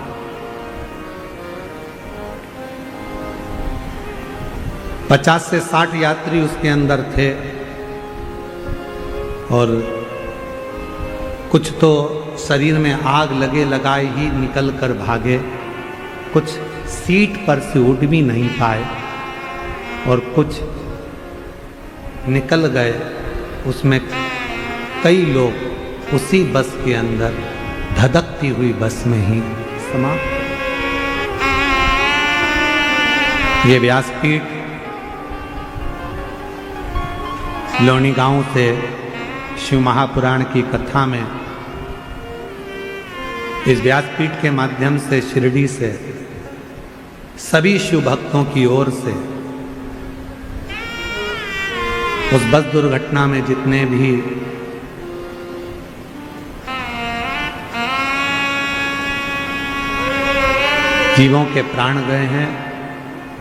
S1: 50 से 60 यात्री उसके अंदर थे और कुछ तो शरीर में आग लगे लगाए ही निकल कर भागे, कुछ सीट पर से उठ भी नहीं पाए और कुछ निकल गए। उसमें कई लोग उसी बस के अंदर धधकती हुई बस में ही समाप्त। ये व्यासपीठ लोनी गांव से शिव महापुराण की कथा में इस व्यासपीठ के माध्यम से शिरडी से सभी शिव भक्तों की ओर से उस बस दुर्घटना में जितने भी जीवों के प्राण गए हैं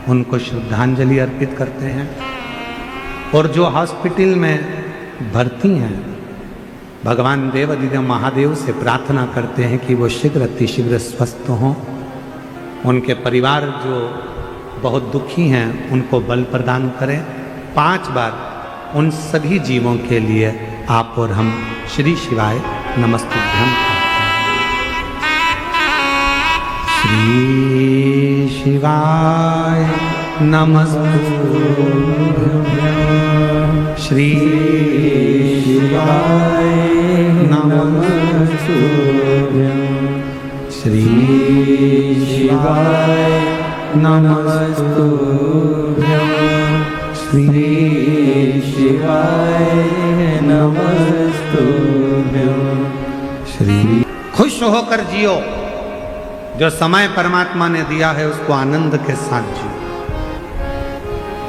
S1: उनको श्रद्धांजलि अर्पित करते हैं और जो हॉस्पिटल में भर्ती हैं भगवान देवाधिदेव महादेव से प्रार्थना करते हैं कि वो शीघ्र अतिशीघ्र स्वस्थ हों उनके परिवार जो बहुत दुखी हैं उनको बल प्रदान करें। 5 बार उन सभी जीवों के लिए आप और हम श्री शिवाय नमस्तुभ्यं श्री शिवाय नमस्तुभ्यं श्री शिवाय नमस्तुभ्यं श्री शिवाय नमस्तुभ्यं श्री शिवाय नमस्तुभ्यं श्री। खुश होकर जियो, जो समय परमात्मा ने दिया है उसको आनंद के साथ जियो।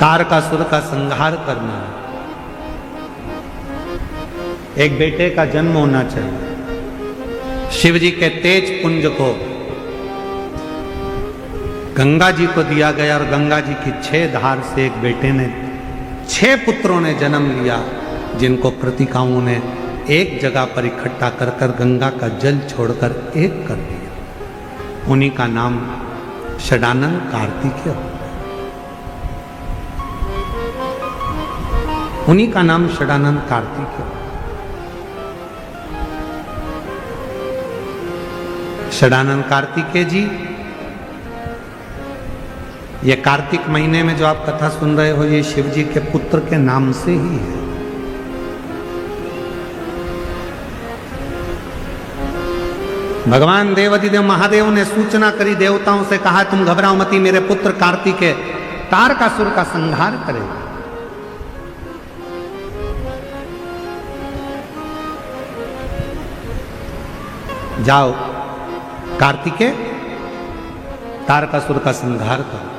S1: तारकासुर का संहार करना है। एक बेटे का जन्म होना चाहिए। शिव जी के तेज पुंज को गंगा जी को दिया गया और गंगा जी की 6 धार से एक बेटे ने 6 पुत्रों ने जन्म लिया, जिनको कृतिकाओं ने एक जगह पर इकट्ठा कर कर गंगा का जल छोड़कर एक कर दिया। उन्हीं का नाम षडानन कार्तिकेय हो। उन्हीं का नाम षडानन कार्तिकेय। षडानन कार्तिकेय जी, ये कार्तिक महीने में जो आप कथा सुन रहे हो, ये शिव जी के पुत्र के नाम से ही है। भगवान देवाधिदेव महादेव ने सूचना करी, देवताओं से कहा तुम घबराओ मती, मेरे पुत्र कार्तिकेय तारकासुर का संहार करेगा। जाओ कार्तिकेय तारकासुर का संहार करो।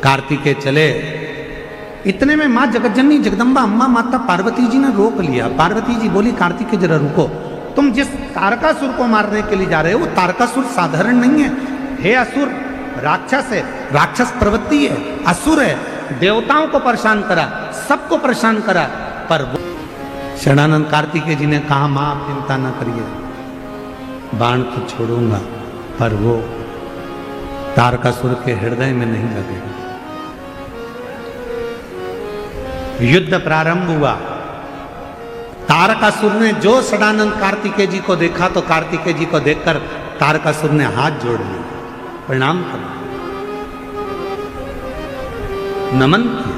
S1: कार्तिकेय चले। इतने में मां जगज्जननी जगदम्बा अम्मा माता पार्वती जी ने रोक लिया। पार्वती जी बोली कार्तिकेय जरा रुको, तुम जिस तारकासुर को मारने के लिए जा रहे हो वो तारकासुर साधारण नहीं है। हे असुर, राक्षस है, राक्षस प्रवृत्ति है, असुर है, देवताओं को परेशान करा, सबको परेशान करा। पर वो षडानन कार्तिकेय जी ने कहा मां आप चिंता न करिए, बाण तो छोड़ूंगा पर वो तारकासुर के हृदय में नहीं लगेगा। युद्ध प्रारंभ हुआ। तारकासुर ने जो षडानन कार्तिकेय जी को देखा तो कार्तिकेय जी को देखकर तारकासुर ने हाथ जोड़ लिया, प्रणाम कर नमन किया।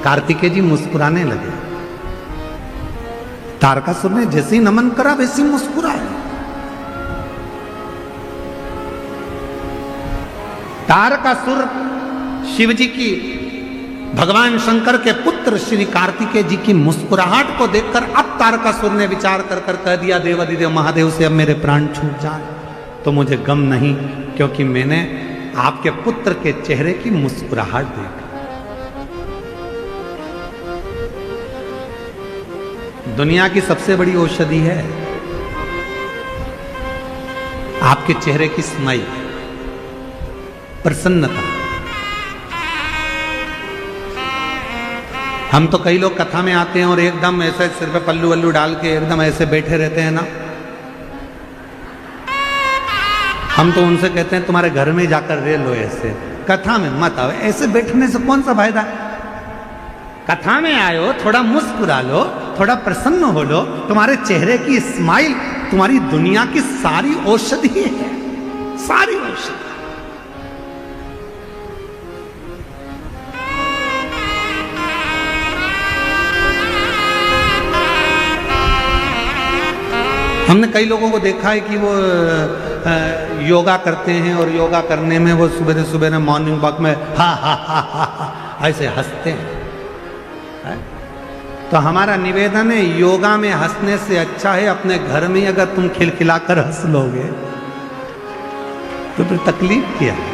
S1: कार्तिकेय जी मुस्कुराने लगे। तारकासुर ने जैसे ही नमन करा वैसे ही मुस्कुराए। तारकासुर शिव जी की, भगवान शंकर के पुत्र श्री कार्तिकेय जी की मुस्कुराहट को देखकर अब तारकासुर ने विचार कर कर कह दिया देवाधिदेव महादेव से अब मेरे प्राण छूट जाए तो मुझे गम नहीं, क्योंकि मैंने आपके पुत्र के चेहरे की मुस्कुराहट देखी। दुनिया की सबसे बड़ी औषधि है आपके चेहरे की स्माइल, प्रसन्नता। हम तो कई लोग कथा में आते हैं और एकदम ऐसे सिर पे पल्लू वल्लू डाल के एकदम ऐसे बैठे रहते हैं ना। हम तो उनसे कहते हैं तुम्हारे घर में जाकर रह लो, ऐसे कथा में मत आओ, ऐसे बैठने से कौन सा फायदा। कथा में आयो, थोड़ा मुस्कुरा लो, थोड़ा प्रसन्न हो लो। तुम्हारे चेहरे की स्माइल तुम्हारी दुनिया की सारी औषधि है, सारी औषधि। हमने कई लोगों को देखा है कि वो योगा करते हैं और योगा करने में वो सुबह सुबह मॉर्निंग वॉक में हा हा हा हा ऐसे हंसते हैं। तो हमारा निवेदन है, योगा में हंसने से अच्छा है अपने घर में अगर तुम खिलखिलाकर हंस लोगे तो फिर तकलीफ क्या है।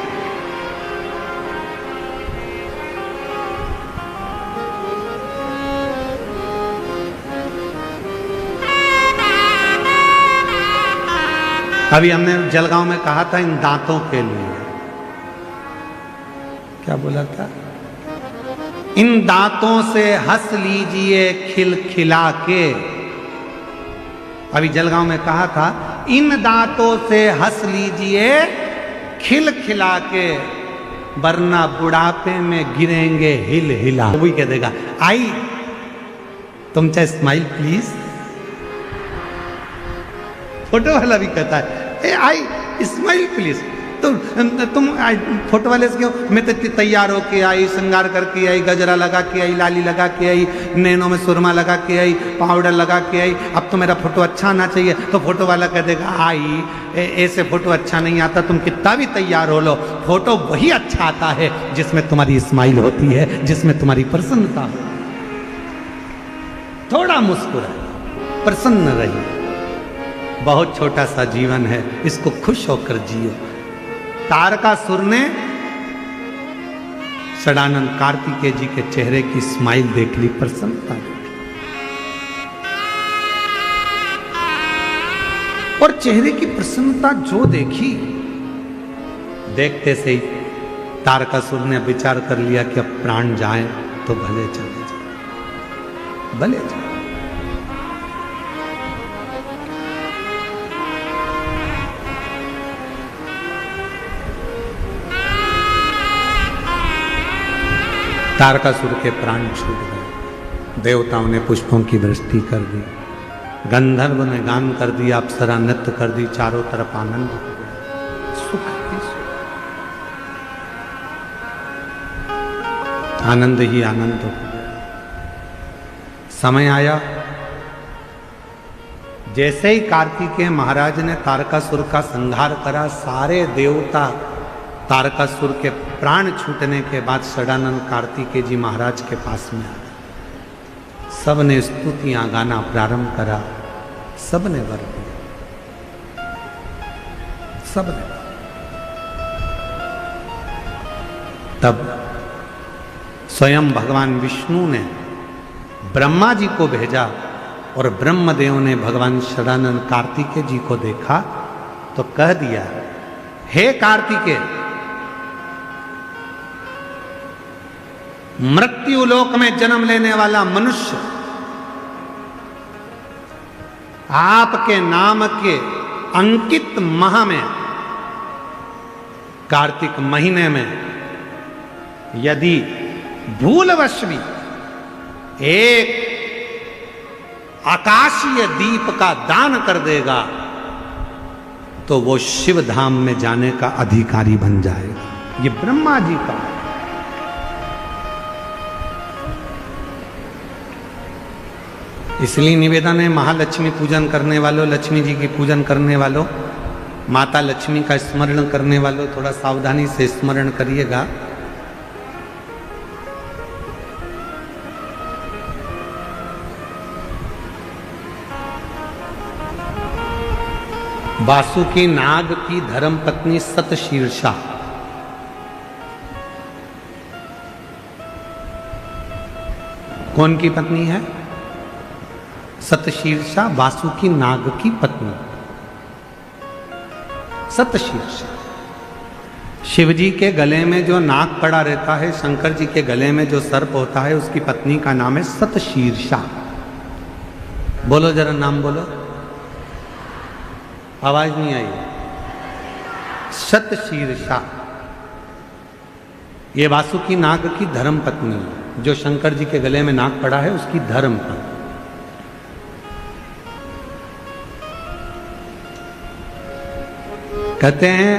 S1: अभी हमने जलगांव में कहा था इन दांतों के लिए, क्या बोला था, इन दांतों से हंस लीजिए खिलखिला के। अभी जलगांव में कहा था इन दांतों से हंस लीजिए खिल खिला के, वरना बुढ़ापे में गिरेंगे हिल हिला। वो भी कह देगा आई तुम चाहे स्माइल प्लीज। फोटो वाला भी कहता है ए आई स्माइल प्लीज। तुम फोटो वाले से क्यों, मैं तो तैयार होके आई, श्रृंगार करके आई, गजरा लगा के आई, लाली लगा के आई, नैनों में सुरमा लगा के आई, पाउडर लगा के आई, अब तो मेरा फोटो अच्छा आना चाहिए। तो फोटो वाला कह देगा आई ऐसे फोटो अच्छा नहीं आता, तुम कितना भी तैयार हो लो, फोटो वही अच्छा आता है जिसमें तुम्हारी स्माइल होती है, जिसमें तुम्हारी प्रसन्नता हो। थोड़ा मुस्कुराइए, प्रसन्न रहिए। बहुत छोटा सा जीवन है, इसको खुश होकर जियो। तारकासुर ने सदानंद कार्तिकेय जी के चेहरे की स्माइल देख ली, प्रसन्नता देखी, और चेहरे की प्रसन्नता जो देखी, देखते से ही तारकासुर ने विचार कर लिया कि अब प्राण जाए तो भले चले जाए, भले जाए। तारकासुर के प्राण छूट गए। देवताओं ने पुष्पों की वृष्टि कर दी, गंधर्व ने गान कर दिया, अप्सरा नृत्य कर दी, चारों तरफ आनंद हो गया, सुख ही सुख, आनंद ही आनंद हो गया। समय आया, जैसे ही कार्तिकेय महाराज ने तारकासुर का संहार करा, सारे देवता तारकासुर के प्राण छूटने के बाद सदानंद कार्तिकेय जी महाराज के पास में आ गए। सब ने स्तुतियां गाना प्रारंभ करा, सब ने वर दिया, सब ने। तब स्वयं भगवान विष्णु ने ब्रह्मा जी को भेजा, और ब्रह्मदेव ने भगवान सदानंद कार्तिकेय जी को देखा तो कह दिया, हे कार्तिकेय, मृत्यु लोक में जन्म लेने वाला मनुष्य आपके नाम के अंकित माह में, कार्तिक महीने में, यदि भूलवश भी एक आकाशीय दीप का दान कर देगा तो वो शिव धाम में जाने का अधिकारी बन जाएगा। ये ब्रह्मा जी का। इसलिए निवेदन है, महालक्ष्मी पूजन करने वालों, लक्ष्मी जी की पूजन करने वालों, माता लक्ष्मी का स्मरण करने वालों, थोड़ा सावधानी से स्मरण करिएगा। वासुकी नाग की धर्मपत्नी सतशीर्षा, कौन की पत्नी है? सतशीर्षा वासुकी नाग की पत्नी सतशीर्षा। शिव जी के गले में जो नाग पड़ा रहता है, शंकर जी के गले में जो सर्प होता है, उसकी पत्नी का नाम है सतशीर्षा। बोलो जरा नाम बोलो, आवाज नहीं आई। सतशीर्षा ये वासुकी नाग की धर्म पत्नी है, जो शंकर जी के गले में नाग पड़ा है उसकी धर्म पत्नी। कहते हैं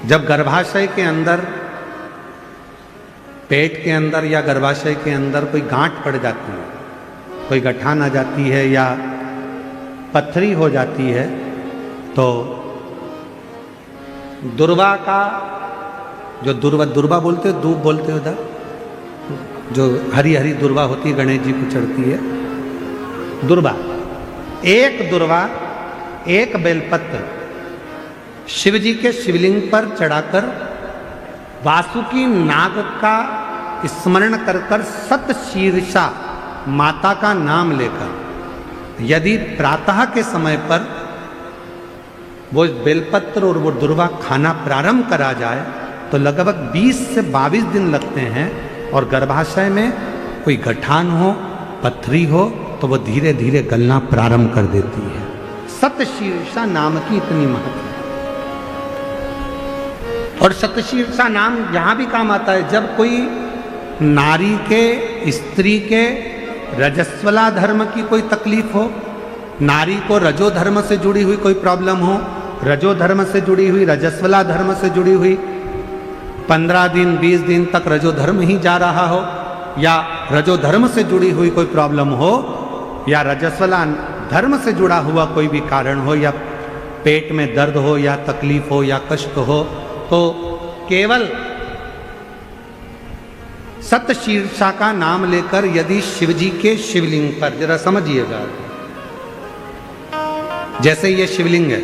S1: जब गर्भाशय के अंदर, पेट के अंदर या गर्भाशय के अंदर कोई गांठ पड़ जाती है, कोई गठान आ जाती है या पथरी हो जाती है, तो दुर्वा का जो दुर्वा बोलते हो, दूब बोलते हो उधर, जो हरी हरी दुर्वा होती है, गणेश जी को चढ़ती है दुर्वा, एक दुर्वा, एक बेलपत्र शिव जी के शिवलिंग पर चढ़ाकर वासुकी नाग का स्मरण कर कर सतशीर्षा माता का नाम लेकर, यदि प्रातः के समय पर वो बेलपत्र और वो दुर्वा खाना प्रारंभ करा जाए तो लगभग 20 से 22 दिन लगते हैं और गर्भाशय में कोई गठान हो, पथरी हो, तो वो धीरे धीरे गलना प्रारंभ कर देती है। सतशीर्षा नाम की इतनी महत्व है। और सतशीर्षा नाम यहां भी काम आता है जब कोई नारी के, स्त्री के रजस्वला धर्म की कोई तकलीफ हो, नारी को रजो धर्म से जुड़ी हुई कोई प्रॉब्लम हो, रजो धर्म से जुड़ी हुई, रजस्वला धर्म से जुड़ी हुई, 15 दिन 20 दिन तक रजो धर्म ही जा रहा हो, या रजो धर्म से जुड़ी हुई कोई प्रॉब्लम हो, या रजस्वला धर्म से जुड़ा हुआ कोई भी कारण हो, या पेट में दर्द हो, या तकलीफ हो, या कष्ट हो, तो केवल सतशीर्षा का नाम लेकर यदि शिवजी के शिवलिंग पर, जरा समझिएगा, जैसे ये शिवलिंग है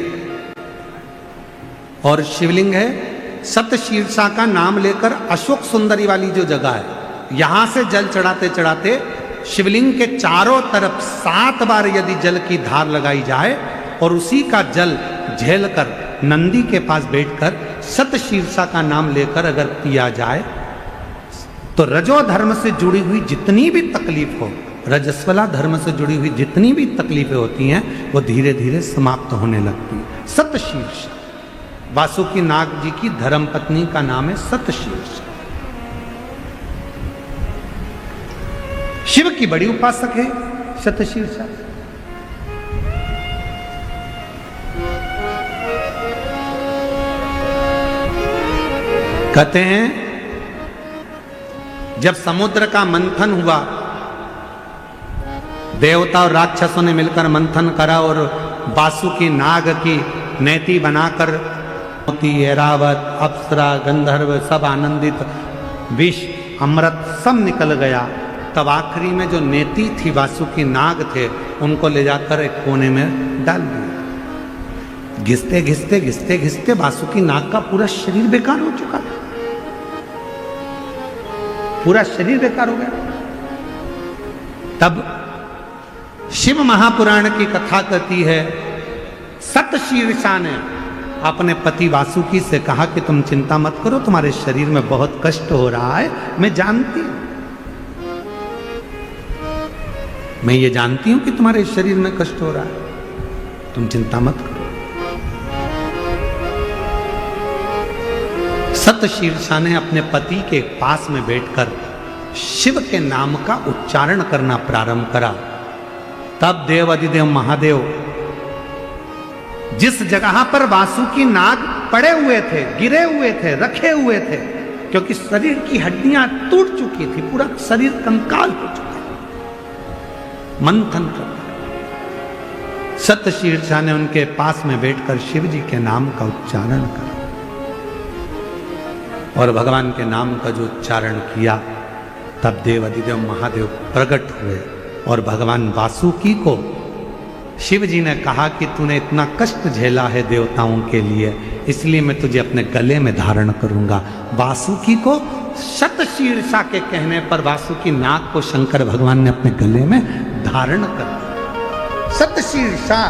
S1: और शिवलिंग है, सतशीर्षा का नाम लेकर अशोक सुंदरी वाली जो जगह है, यहां से जल चढ़ाते चढ़ाते शिवलिंग के चारों तरफ 7 बार यदि जल की धार लगाई जाए और उसी का जल झेलकर नंदी के पास बैठकर सतशीर्षा का नाम लेकर अगर पिया जाए, तो रजो धर्म से जुड़ी हुई जितनी भी तकलीफ हो, रजस्वला धर्म से जुड़ी हुई जितनी भी तकलीफें होती हैं, वो धीरे धीरे समाप्त होने लगती है। सतशीर्षा, वासुकी नाग जी की धर्मपत्नी का नाम है सतशीर्षा। शिव की बड़ी उपासक है सतशीर्षा। कहते हैं जब समुद्र का मंथन हुआ, देवता और राक्षसों ने मिलकर मंथन करा और वासुकी नाग की नेति बनाकर मोती, ऐरावत, अप्सरा, गंधर्व सब आनंदित, विष, अमृत सब निकल गया। तब आखिरी में जो नेति थी, वासुकी नाग थे, उनको ले जाकर एक कोने में डाल दिया। घिसते घिसते घिसते घिसते वासुकी नाग का पूरा शरीर बेकार हो चुका था, पूरा शरीर बेकार हो गया। तब शिव महापुराण की कथा कहती है, सतशीर्षा ने अपने पति वासुकी से कहा कि तुम चिंता मत करो, तुम्हारे शरीर में बहुत कष्ट हो रहा है, मैं जानती हूं, मैं ये जानती हूं कि तुम्हारे शरीर में कष्ट हो रहा है, तुम चिंता मत करो। सतशीर्षा ने अपने पति के पास में बैठकर शिव के नाम का उच्चारण करना प्रारंभ करा। तब देव अधिदेव महादेव जिस जगह पर वासुकी नाग पड़े हुए थे, गिरे हुए थे, रखे हुए थे, क्योंकि शरीर की हड्डियां टूट चुकी थी, पूरा शरीर कंकाल हो चुका, मंथन कर, सतशीर्षा ने उनके पास में बैठकर शिव जी के नाम का उच्चारण करा और भगवान के नाम का जो उच्चारण किया, तब देव अधिदेव महादेव प्रकट हुए और भगवान वासुकी को शिव जी ने कहा कि तूने इतना कष्ट झेला है देवताओं के लिए, इसलिए मैं तुझे अपने गले में धारण करूंगा। वासुकी को सतशीर्षा के कहने पर वासुकी नाग को शंकर भगवान ने अपने गले में धारण कर दिया। सतशीर्षा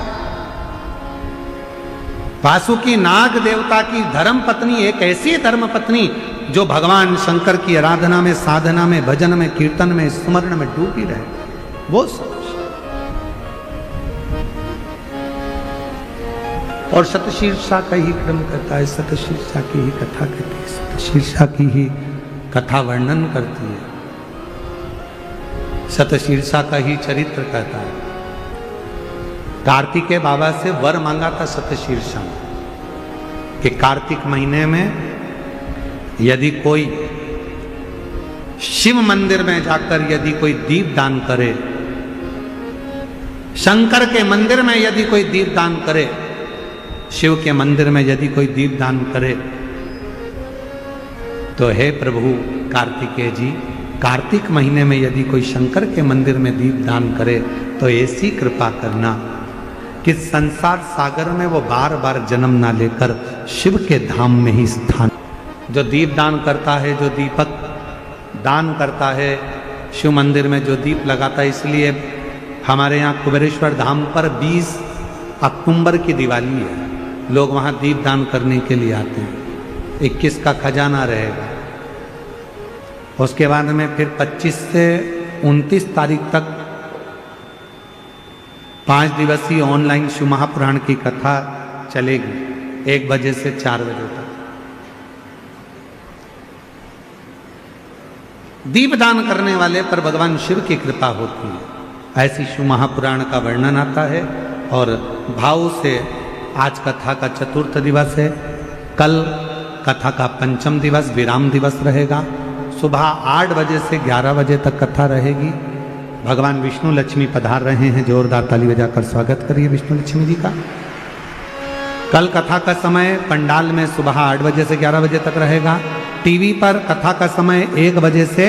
S1: वासुकी नाग देवता की धर्म पत्नी, एक ऐसी धर्म पत्नी जो भगवान शंकर की आराधना में, साधना में, भजन में, कीर्तन में, स्मरण में डूबी रहे, वो और सतशीर्षा का ही क्रम करता है, सतशीर्षा की ही कथा कहती है, सतशीर्षा की ही कथा वर्णन करती है, सतशीर्षा का ही चरित्र कहता है। कार्तिकेय बाबा से वर मांगा था सतशीर्षा कि कार्तिक महीने में यदि कोई शिव मंदिर में जाकर यदि कोई दीप दान करे, शंकर के मंदिर में यदि कोई दीप दान करे, शिव के मंदिर में यदि कोई दीप दान करे, तो हे प्रभु कार्तिकेय जी, कार्तिक महीने में यदि कोई शंकर के मंदिर में दीप दान करे तो ऐसी कृपा करना कि संसार सागर में वो बार बार जन्म ना लेकर शिव के धाम में ही स्थान। जो दीप दान करता है, जो दीपक दान करता है शिव मंदिर में, जो दीप लगाता है, इसलिए हमारे यहाँ कुबेरेश्वर धाम पर 20 अक्टूबर की दिवाली है, लोग वहाँ दीप दान करने के लिए आते हैं। 21 का खजाना रहेगा, उसके बाद में फिर 25 से 29 तारीख तक 5 दिवसीय ऑनलाइन शिव महापुराण की कथा चलेगी 1 बजे से 4 बजे तक। दीपदान करने वाले पर भगवान शिव की कृपा होती है, ऐसी शिव महापुराण का वर्णन आता है। और भाव से आज कथा का चतुर्थ दिवस है, कल कथा का पंचम दिवस विराम दिवस रहेगा। सुबह 8 बजे से 11 बजे तक कथा रहेगी। भगवान विष्णु लक्ष्मी पधार रहे हैं, जोरदार ताली बजाकर स्वागत करिए विष्णु लक्ष्मी जी का। कल कथा का समय पंडाल में सुबह 8 बजे से 11 बजे तक रहेगा। टीवी पर कथा का समय 1 बजे से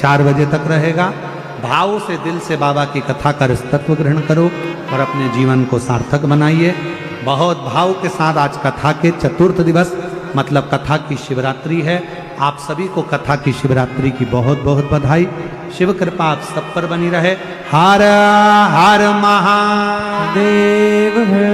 S1: 4 बजे तक रहेगा। भाव से दिल से बाबा की कथा का तत्व ग्रहण करो और अपने जीवन को सार्थक बनाइए। बहुत भाव के साथ आज कथा के चतुर्थ दिवस मतलब कथा की शिवरात्रि है। आप सभी को कथा की शिवरात्रि की बहुत बहुत बधाई। शिव कृपा आप सब पर बनी रहे। हर हर महादेव।